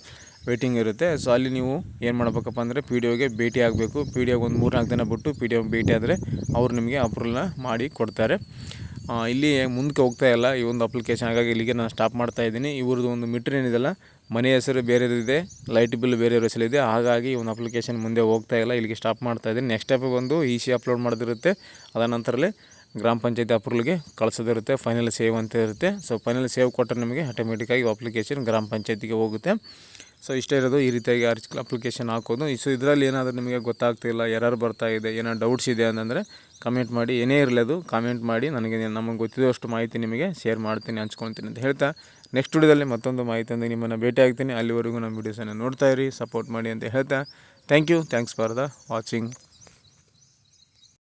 ವೇಟಿಂಗ್ ಇರುತ್ತೆ. ಸೊ ಅಲ್ಲಿ ನೀವು ಏನು ಮಾಡಬೇಕಪ್ಪ ಅಂದರೆ PDOಗೆ ಭೇಟಿ ಆಗಬೇಕು. PDOಗೆ ಒಂದು 3-4 ದಿನ ಬಿಟ್ಟು PDO ಭೇಟಿ ಆದರೆ ಅವರು ನಿಮಗೆ ಅಪ್ರೂವಲ್ನ ಮಾಡಿ ಕೊಡ್ತಾರೆ. ಇಲ್ಲಿ ಮುಂದಕ್ಕೆ ಹೋಗ್ತಾ ಇಲ್ಲ ಈ ಒಂದು ಅಪ್ಲಿಕೇಶನ್, ಹಾಗಾಗಿ ಇಲ್ಲಿಗೆ ನಾನು ಸ್ಟಾಪ್ ಮಾಡ್ತಾ ಇದ್ದೀನಿ. ಇವ್ರದ್ದು ಒಂದು ಮೀಟ್ರ್ ಏನಿದೆಲ್ಲ ಮನೆ ಹೆಸರು ಬೇರೆದಿದೆ, ಲೈಟ್ ಬಿಲ್ ಬೇರೆಯವ್ರ ಹೆಸರಿದೆ. ಹಾಗಾಗಿ ಈ ಒಂದು ಅಪ್ಲಿಕೇಶನ್ ಮುಂದೆ ಹೋಗ್ತಾ ಇಲ್ಲ, ಇಲ್ಲಿಗೆ ಸ್ಟಾಪ್ ಮಾಡ್ತಾ ಇದ್ದೀನಿ. ನೆಕ್ಸ್ಟ್ ಸ್ಟೆಪ್ ಬಂದು EC ಅಪ್ಲೋಡ್ ಮಾಡೋದಿರುತ್ತೆ. ಅದ ನಂತರಲ್ಲೇ ಗ್ರಾಮ ಪಂಚಾಯತಿ ಅಪ್ರೂವಲ್ಗೆ ಕಳಿಸೋದಿರುತ್ತೆ. ಫೈನಲ್ ಸೇವ್ ಅಂತ ಇರುತ್ತೆ. ಸೊ ಫೈನಲ್ ಸೇವ್ ಕೊಟ್ಟರೆ ನಿಮಗೆ ಆಟೋಮೆಟಿಕ್ಕಾಗಿ ಅಪ್ಲಿಕೇಶನ್ ಗ್ರಾಮ ಪಂಚಾಯತಿಗೆ ಹೋಗುತ್ತೆ. ಸೊ ಇಷ್ಟೇ ಇರೋದು, ಈ ರೀತಿಯಾಗಿ ಅಪ್ಲಿಕೇಶನ್ ಹಾಕೋದು. ಸೊ ಇದರಲ್ಲಿ ಏನಾದರೂ ನಿಮಗೆ ಗೊತ್ತಾಗ್ತಿಲ್ಲ, ಎರರ್ ಬರ್ತಾ ಇದೆ, ಏನೋ ಡೌಟ್ಸ್ ಇದೆ ಅಂತಂದರೆ ಕಮೆಂಟ್ ಮಾಡಿ. ಏನೇ ಇರಲಿ ಅದು ಕಮೆಂಟ್ ಮಾಡಿ, ನಮಗೆ ಗೊತ್ತಿದ್ದಷ್ಟು ಮಾಹಿತಿ ನಿಮಗೆ ಶೇರ್ ಮಾಡ್ತೀನಿ, ಹಂಚ್ಕೊಳ್ತೀನಿ ಅಂತ ಹೇಳ್ತಾ ನೆಕ್ಸ್ಟ್ ವಿಡಿಯೋದಲ್ಲಿ ಮತ್ತೊಂದು ಮಾಹಿತಿ ಅಂದರೆ ನಿಮ್ಮನ್ನು ಭೇಟಿ ಆಗ್ತೀನಿ. ಅಲ್ಲಿವರೆಗೂ ನಮ್ಮ ವೀಡಿಯೋಸನ್ನು ನೋಡ್ತಾ ಇರಿ, ಸಪೋರ್ಟ್ ಮಾಡಿ ಅಂತ ಹೇಳ್ತಾ ಥ್ಯಾಂಕ್ಸ್ ಫಾರ್ ದ ವಾಚಿಂಗ್.